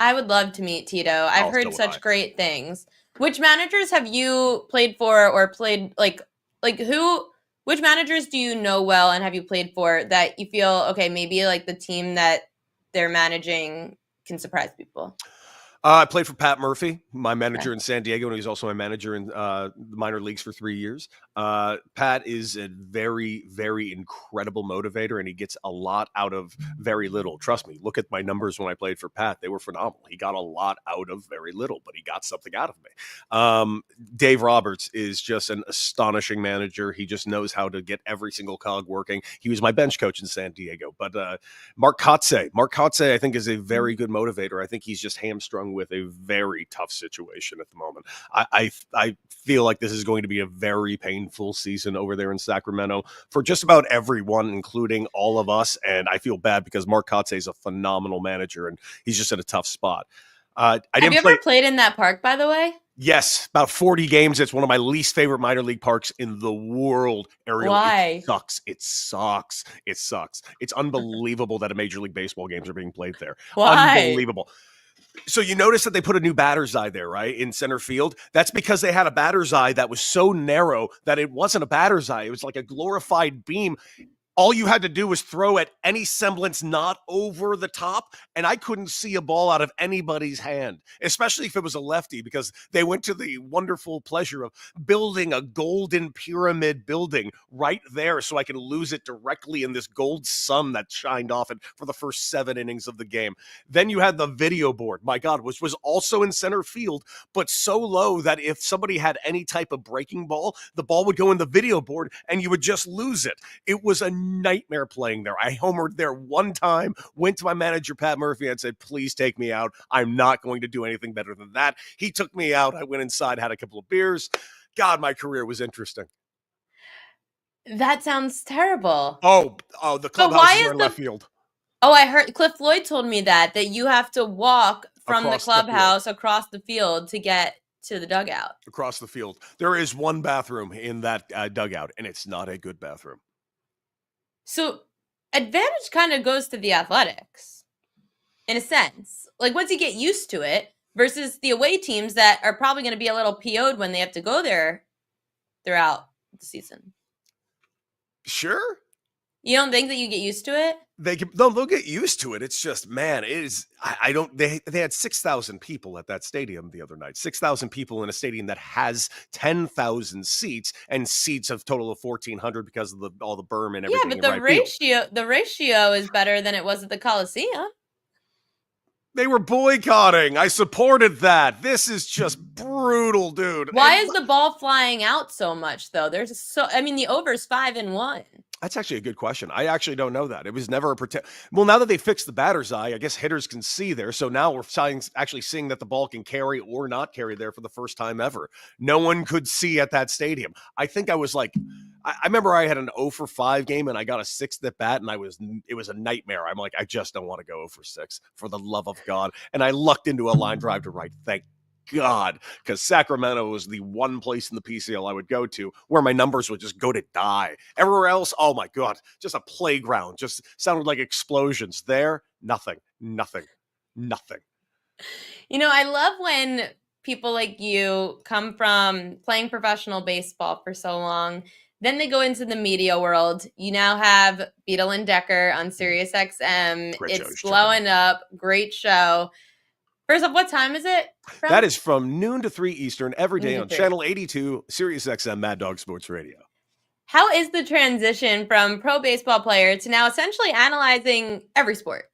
I would love to meet Tito. I've heard such great things. Which managers have you played for or played, which managers do you know well and have you played for that you feel, okay, maybe the team that they're managing can surprise people? I played for Pat Murphy, my manager in San Diego, and he's also my manager in the minor leagues for 3 years. Pat is a very, very incredible motivator, and he gets a lot out of very little. Trust me, look at my numbers when I played for Pat. They were phenomenal. He got a lot out of very little, but he got something out of me. Dave Roberts is just an astonishing manager. He just knows how to get every single cog working. He was my bench coach in San Diego. But Mark Kotze, I think, is a very good motivator. I think he's just hamstrung with a very tough situation at the moment. I feel like this is going to be a very painful season over there in Sacramento for just about everyone, including all of us. And I feel bad because Mark Kotze is a phenomenal manager and he's just in a tough spot. Have you ever played in that park, by the way? Yes, about 40 games. It's one of my least favorite minor league parks in the world. Ariel, why? It sucks. It's unbelievable that a Major League Baseball games are being played there. Why? Unbelievable. So you notice that they put a new batter's eye there, right, in center field? That's because they had a batter's eye that was so narrow that it wasn't a batter's eye. It was like a glorified beam. All you had to do was throw at any semblance not over the top, and I couldn't see a ball out of anybody's hand, especially if it was a lefty, because they went to the wonderful pleasure of building a golden pyramid building right there so I could lose it directly in this gold sun that shined off it for the first 7 innings of the game. Then you had the video board, my God, which was also in center field, but so low that if somebody had any type of breaking ball, the ball would go in the video board and you would just lose it. It was a nightmare playing there. I homered there one time, went to my manager, Pat Murphy, and said, please take me out. I'm not going to do anything better than that. He took me out. I went inside, had a couple of beers. God, my career was interesting. That sounds terrible. Oh, the clubhouses are in left field. Oh, I heard Cliff Floyd told me that you have to walk from the clubhouse across the field to get to the dugout. Across the field. There is one bathroom in that dugout, and it's not a good bathroom. So advantage kind of goes to the Athletics, in a sense. Like, once you get used to it, versus the away teams that are probably going to be a little PO'd when they have to go there throughout the season. Sure. You don't think that you get used to it? They'll get used to it. It's just, man, it is. I don't. They had 6,000 people at that stadium the other night. 6,000 people in a stadium that has 10,000 seats, and seats of total of 1,400 because of all the berm and everything. Yeah, but the ratio is better than it was at the Coliseum. They were boycotting. I supported that. This is just brutal, dude. Why is the ball flying out so much, though? The over's 5-1. That's actually a good question. I actually don't know that. It was never well, now that they fixed the batter's eye, I guess hitters can see there. So now we're actually seeing that the ball can carry or not carry there for the first time ever. No one could see at that stadium. I think I was like, I remember I had an 0 for 5 game and I got a 6th at bat, and it was a nightmare. I'm like, I just don't want to go 0 for 6 for the love of God. And I lucked into a line drive to right. Thank God, because Sacramento was the one place in the PCL I would go to where my numbers would just go to die. Everywhere else, oh my God, just a playground. Just sounded like explosions. There, nothing. I love when people like you come from playing professional baseball for so long. Then they go into the media world. You now have Beadle and Decker on Sirius XM. It's blowing up. Great show. First off, what time is it from? That is from noon to 3 Eastern every day on Channel 82, Sirius XM Mad Dog Sports Radio. How is the transition from pro baseball player to now essentially analyzing every sport?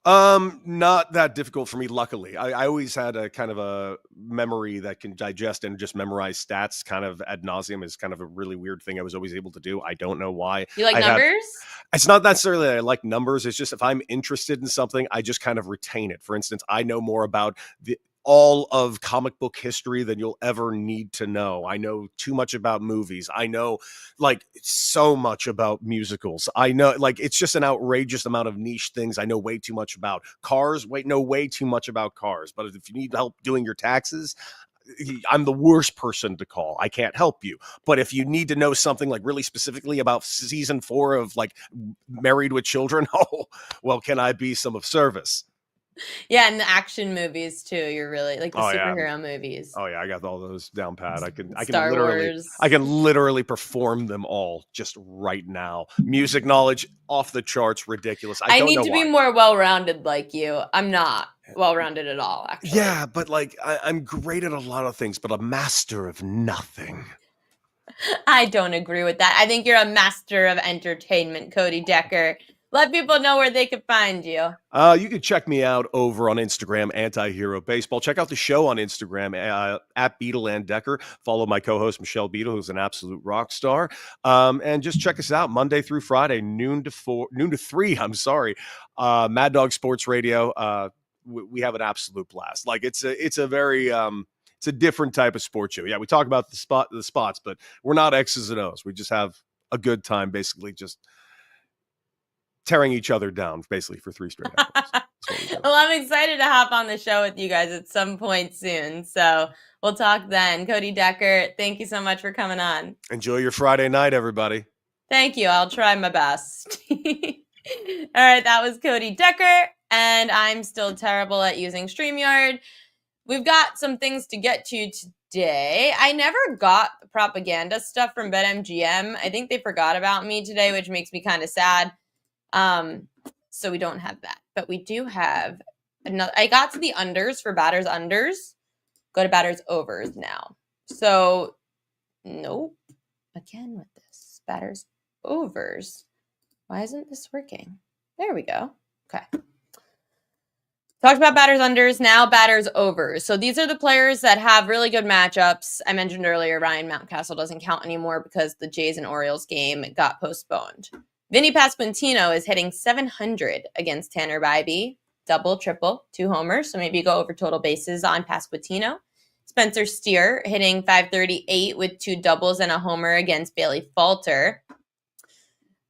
Not that difficult for me, luckily. I always had a kind of a memory that can digest and just memorize stats kind of ad nauseum. Is kind of a really weird thing I was always able to do. I don't know why. You like numbers? It's not necessarily that I like numbers. It's just if I'm interested in something, I just kind of retain it. For instance, I know more about all of comic book history than you'll ever need to know. I know too much about movies. I know so much about musicals. I know it's just an outrageous amount of niche things. I know way too much about cars. Know way too much about cars. But if you need help doing your taxes, I'm the worst person to call. I can't help you. But if you need to know something really specifically about season 4 of Married with Children, oh, well, can I be some of service? Yeah, and the action movies too. You're really the superhero movies. Oh yeah, I got all those down pat. I can literally perform them all just right now. Music knowledge off the charts, ridiculous. I need to be more well-rounded like you. I'm not well-rounded at all, actually. Yeah, but I'm great at a lot of things, but a master of nothing. I don't agree with that. I think you're a master of entertainment, Cody Decker. Let people know where they can find you. You can check me out over on Instagram, Anti-Hero Baseball. Check out the show on Instagram, at Beadle and Decker. Follow my co-host, Michelle Beadle, who's an absolute rock star. And just check us out Monday through Friday, noon to 3, Mad Dog Sports Radio. We have an absolute blast. It's a very... it's a different type of sports show. Yeah, we talk about the spots, but we're not X's and O's. We just have a good time, basically just tearing each other down, basically, for 3 straight hours. Well, I'm excited to hop on the show with you guys at some point soon. So we'll talk then. Cody Decker, thank you so much for coming on. Enjoy your Friday night, everybody. Thank you. I'll try my best. All right, that was Cody Decker, and I'm still terrible at using StreamYard. We've got some things to get to today. I never got the propaganda stuff from BetMGM. I think they forgot about me today, which makes me kind of sad. So we don't have that, but we do have another. I got to the unders for batters unders. Go to batters overs now. So nope. Again with this batters overs. Why isn't this working? There we go. Okay. Talked about batters unders, now batters overs. So these are the players that have really good matchups. I mentioned earlier, Ryan Mountcastle doesn't count anymore because the Jays and Orioles game got postponed. Vinny Pasquantino is hitting 700 against Tanner Bybee. Double, triple, 2 homers. So maybe go over total bases on Pasquantino. Spencer Steer hitting 538 with 2 doubles and a homer against Bailey Falter.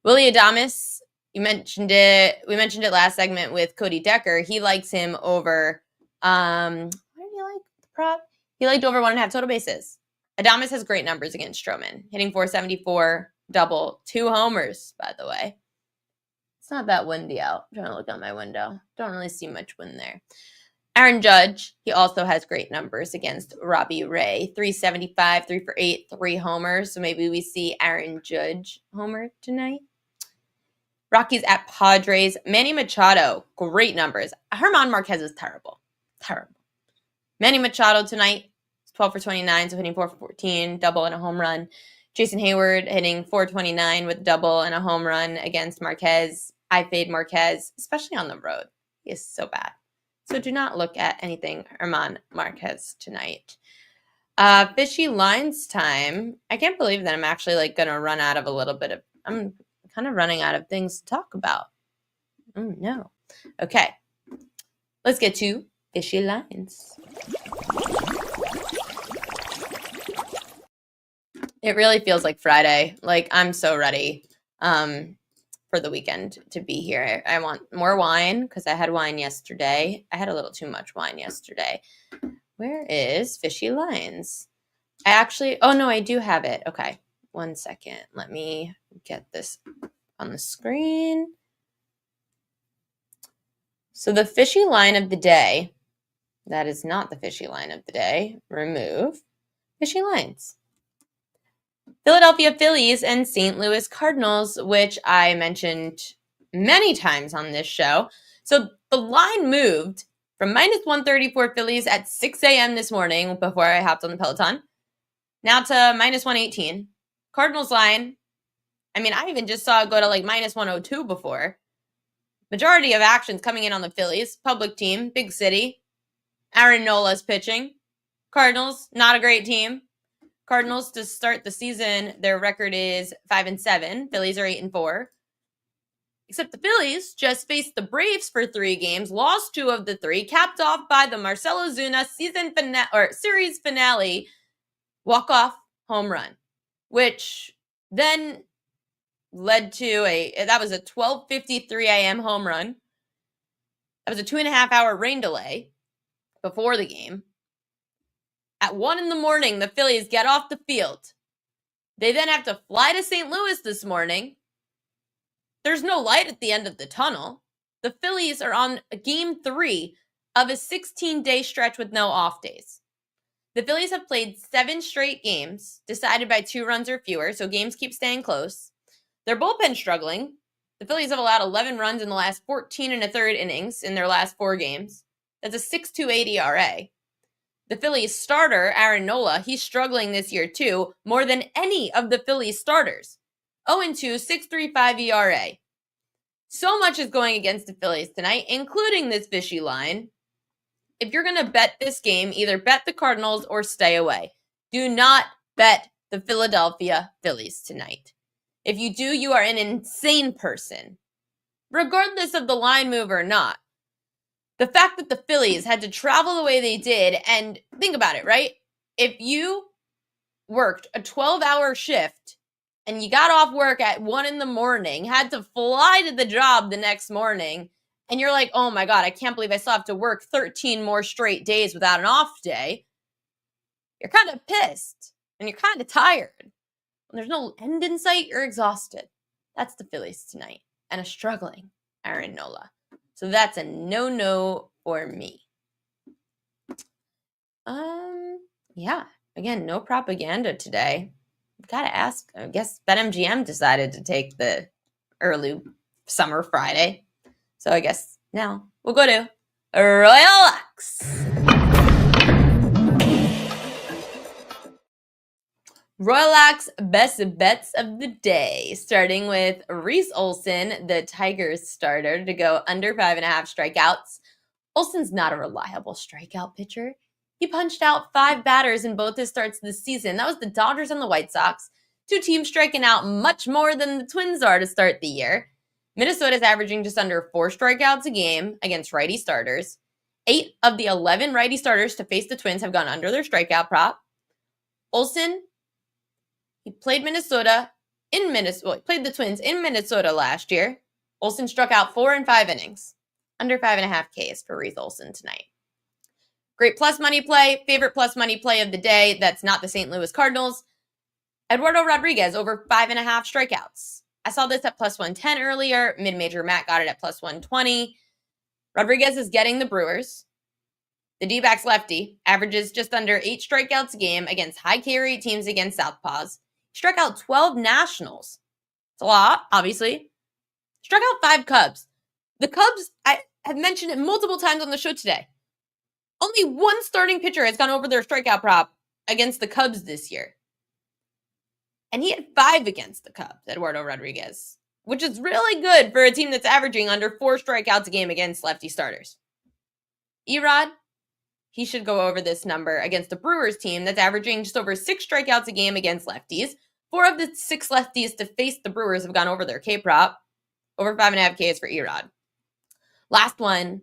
Willie Adames, you mentioned it. We mentioned it last segment with Cody Decker. He likes him over. What did he like? The prop. He liked over 1.5 total bases. Adames has great numbers against Stroman, hitting 474, double, 2 homers. By the way, it's not that windy out. I'm trying to look out my window. Don't really see much wind there. Aaron Judge, he also has great numbers against Robbie Ray. 375, 3 for 8, 3 homers. So maybe we see Aaron Judge homer tonight. Rockies at Padres. Manny Machado, great numbers. Herman Marquez is terrible. Terrible. Manny Machado tonight, 12 for 29, so hitting 4 for 14, double and a home run. Jason Hayward hitting 429 with double and a home run against Marquez. I fade Marquez, especially on the road. He is so bad. So do not look at anything Herman Marquez tonight. Fishy lines time. I can't believe that I'm actually going to run out of I'm kind of running out of things to talk about. Oh, no. Okay. Let's get to fishy lines. It really feels like Friday. I'm so ready for the weekend to be here. I want more wine because I had wine yesterday. I had a little too much wine yesterday. Where is fishy lines? I do have it. Okay. 1 second. Let me get this on the screen. So the fishy line of the day, that is not the fishy line of the day. Remove fishy lines. Philadelphia Phillies and St. Louis Cardinals, which I mentioned many times on this show. So the line moved from -134 Phillies at 6 a.m. this morning before I hopped on the Peloton, now to -118. Cardinals line, I even just saw it go to -102 before. Majority of actions coming in on the Phillies. Public team, big city. Aaron Nola's pitching. Cardinals, not a great team. Cardinals to start the season, their record is 5-7. Phillies are 8-4. Except the Phillies just faced the Braves for 3 games, lost 2 of the 3, capped off by the Marcell Ozuna series finale walk-off home run, which then led to that was a 12:53 a.m. home run. That was a 2.5-hour rain delay before the game. At 1 a.m, the Phillies get off the field. They then have to fly to St. Louis this morning. There's no light at the end of the tunnel. The Phillies are on game 3 of a 16-day stretch with no off days. The Phillies have played 7 straight games, decided by 2 runs or fewer, so games keep staying close. Their bullpen's struggling. The Phillies have allowed 11 runs in the last 14 1/3 innings in their last 4 games. That's a 6.28 ERA. The Phillies starter, Aaron Nola, he's struggling this year too, more than any of the Phillies starters. 0-2, 6.35 ERA. So much is going against the Phillies tonight, including this fishy line. If you're going to bet this game, either bet the Cardinals or stay away. Do not bet the Philadelphia Phillies tonight. If you do, you are an insane person. Regardless of the line move or not. The fact that the Phillies had to travel the way they did, and think about it, right? If you worked a 12-hour shift and you got off work at 1 a.m, had to fly to the job the next morning, and you're like, oh my God, I can't believe I still have to work 13 more straight days without an off day. You're kind of pissed and you're kind of tired. When there's no end in sight, you're exhausted. That's the Phillies tonight, and a struggling Aaron Nola. So that's a no-no for me. Yeah. Again, no propaganda today. Gotta ask. I guess BetMGM decided to take the early summer Friday. So I guess now we'll go to Royal Locks. Royal Locks best bets of the day, starting with Reese Olson, the Tigers starter, to go under 5.5 strikeouts. Olson's not a reliable strikeout pitcher. He punched out 5 batters in both his starts this season. That was the Dodgers and the White Sox. Two teams striking out much more than the Twins are to start the year. Minnesota's averaging just under 4 strikeouts a game against righty starters. 8 of the 11 righty starters to face the Twins have gone under their strikeout prop. Olsen, he played he played the Twins in Minnesota last year. Olsen struck out 4 in 5 innings. Under 5.5 Ks for Reese Olsen tonight. Great plus money play. Favorite plus money play of the day. That's not the St. Louis Cardinals. Eduardo Rodriguez over 5.5 strikeouts. I saw this at plus 110 earlier. Mid-major Matt got it at plus 120. Rodriguez is getting the Brewers. The D-backs lefty averages just under 8 strikeouts a game against high K rate teams against Southpaws. Struck out 12 Nationals. It's a lot, obviously. Struck out 5 Cubs. The Cubs, I have mentioned it multiple times on the show today. Only one starting pitcher has gone over their strikeout prop against the Cubs this year. And he had 5 against the Cubs, Eduardo Rodriguez, which is really good for a team that's averaging under 4 strikeouts a game against lefty starters. Erod, he should go over this number against the Brewers team that's averaging just over 6 strikeouts a game against lefties. 4 of the 6 lefties to face the Brewers have gone over their K prop. Over 5.5 Ks for Erod. Last one,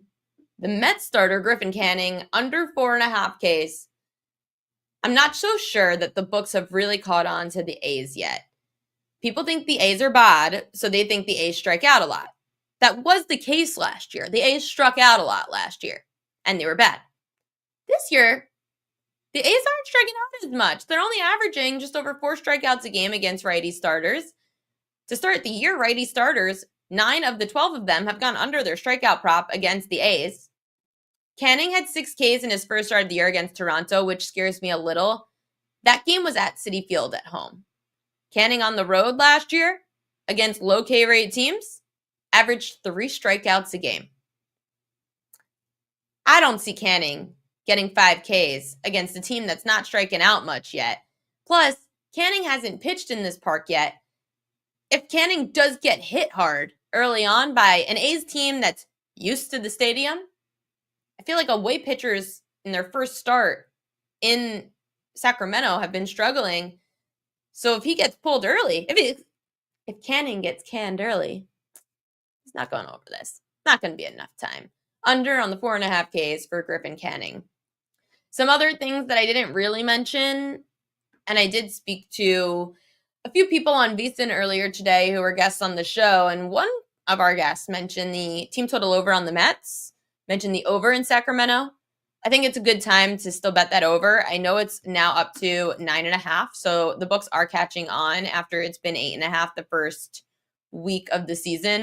the Mets starter, Griffin Canning, under 4.5 Ks. I'm not so sure that the books have really caught on to the A's yet. People think the A's are bad, so they think the A's strike out a lot. That was the case last year. The A's struck out a lot last year, and they were bad. This year, the A's aren't striking out as much. They're only averaging just over 4 strikeouts a game against righty starters. To start the year, righty starters, 9 of the 12 of them have gone under their strikeout prop against the A's. Canning had 6 Ks in his first start of the year against Toronto, which scares me a little. That game was at Citi Field at home. Canning on the road last year against low K rate teams averaged 3 strikeouts a game. I don't see Canning getting 5 Ks against a team that's not striking out much yet. Plus, Canning hasn't pitched in this park yet. If Canning does get hit hard early on by an A's team that's used to the stadium, I feel like away pitchers in their first start in Sacramento have been struggling. So if he gets pulled early, if Canning gets canned early, he's not going over this. Not going to be enough time. Under on the 4.5 Ks for Griffin Canning. Some other things that I didn't really mention, and I did speak to a few people on VSiN earlier today who were guests on the show, and one of our guests mentioned the team total over on the Mets, mentioned the over in Sacramento. I think it's a good time to still bet that over. I know it's now up to 9.5, so the books are catching on after it's been 8.5 the first week of the season.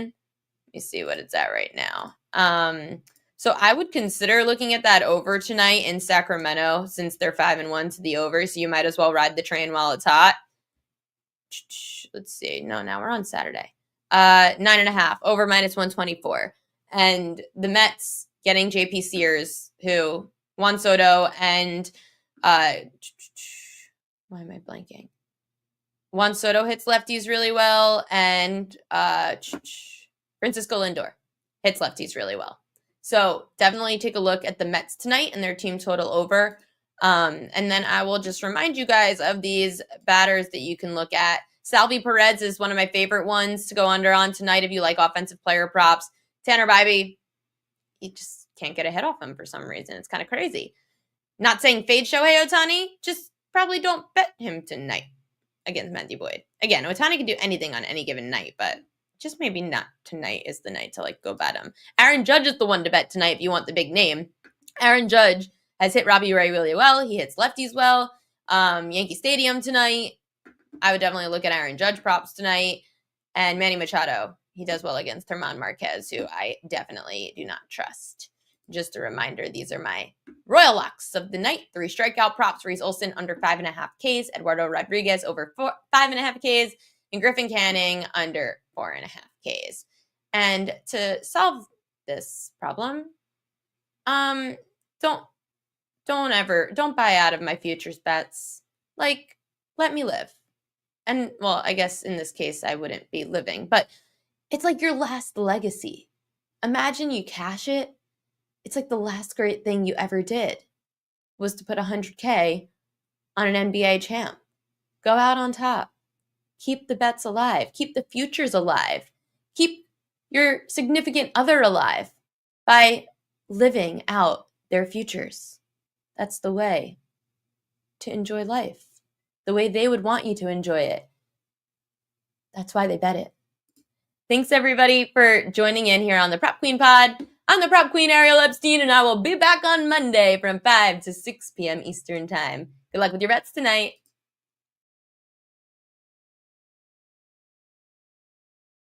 Let me see what it's at right now. So I would consider looking at that over tonight in Sacramento since they're 5-1 to the over, so you might as well ride the train while it's hot. Let's see. No, now we're on Saturday. 9.5 over -124. And the Mets getting JP Sears, who Juan Soto and why am I blanking? Juan Soto hits lefties really well, and Francisco Lindor hits lefties really well. So definitely take a look at the Mets tonight and their team total over. And then I will just remind you guys of these batters that you can look at. Salvi Perez is one of my favorite ones to go under on tonight if you like offensive player props. Tanner Bybee, you just can't get a hit off him for some reason. It's kind of crazy. Not saying fade Shohei Ohtani, just probably don't bet him tonight against Matthew Boyd. Again, Ohtani can do anything on any given night, but just maybe not tonight is the night to go bet him. Aaron Judge is the one to bet tonight if you want the big name. Aaron Judge has hit Robbie Ray really well. He hits lefties well. Yankee Stadium tonight. I would definitely look at Aaron Judge props tonight. And Manny Machado. He does well against German Marquez, who I definitely do not trust. Just a reminder, these are my royal locks of the night. 3 strikeout props. Reese Olsen under 5.5 Ks. Eduardo Rodriguez over 5.5 Ks. And Griffin Canning under 4.5 Ks. And to solve this problem, don't buy out of my futures bets. Let me live. And well, I guess in this case I wouldn't be living, but it's like your last legacy. Imagine you cash it. It's like the last great thing you ever did was to put $100K on an NBA champ. Go out on top. keep the bets alive, keep the futures alive, keep your significant other alive by living out their futures. That's the way to enjoy life, the way they would want you to enjoy it. That's why they bet it. Thanks, everybody, for joining in here on the Prop Queen Pod. I'm the Prop Queen, Ariel Epstein, and I will be back on Monday from 5 to 6 p.m. Eastern Time. Good luck with your bets tonight.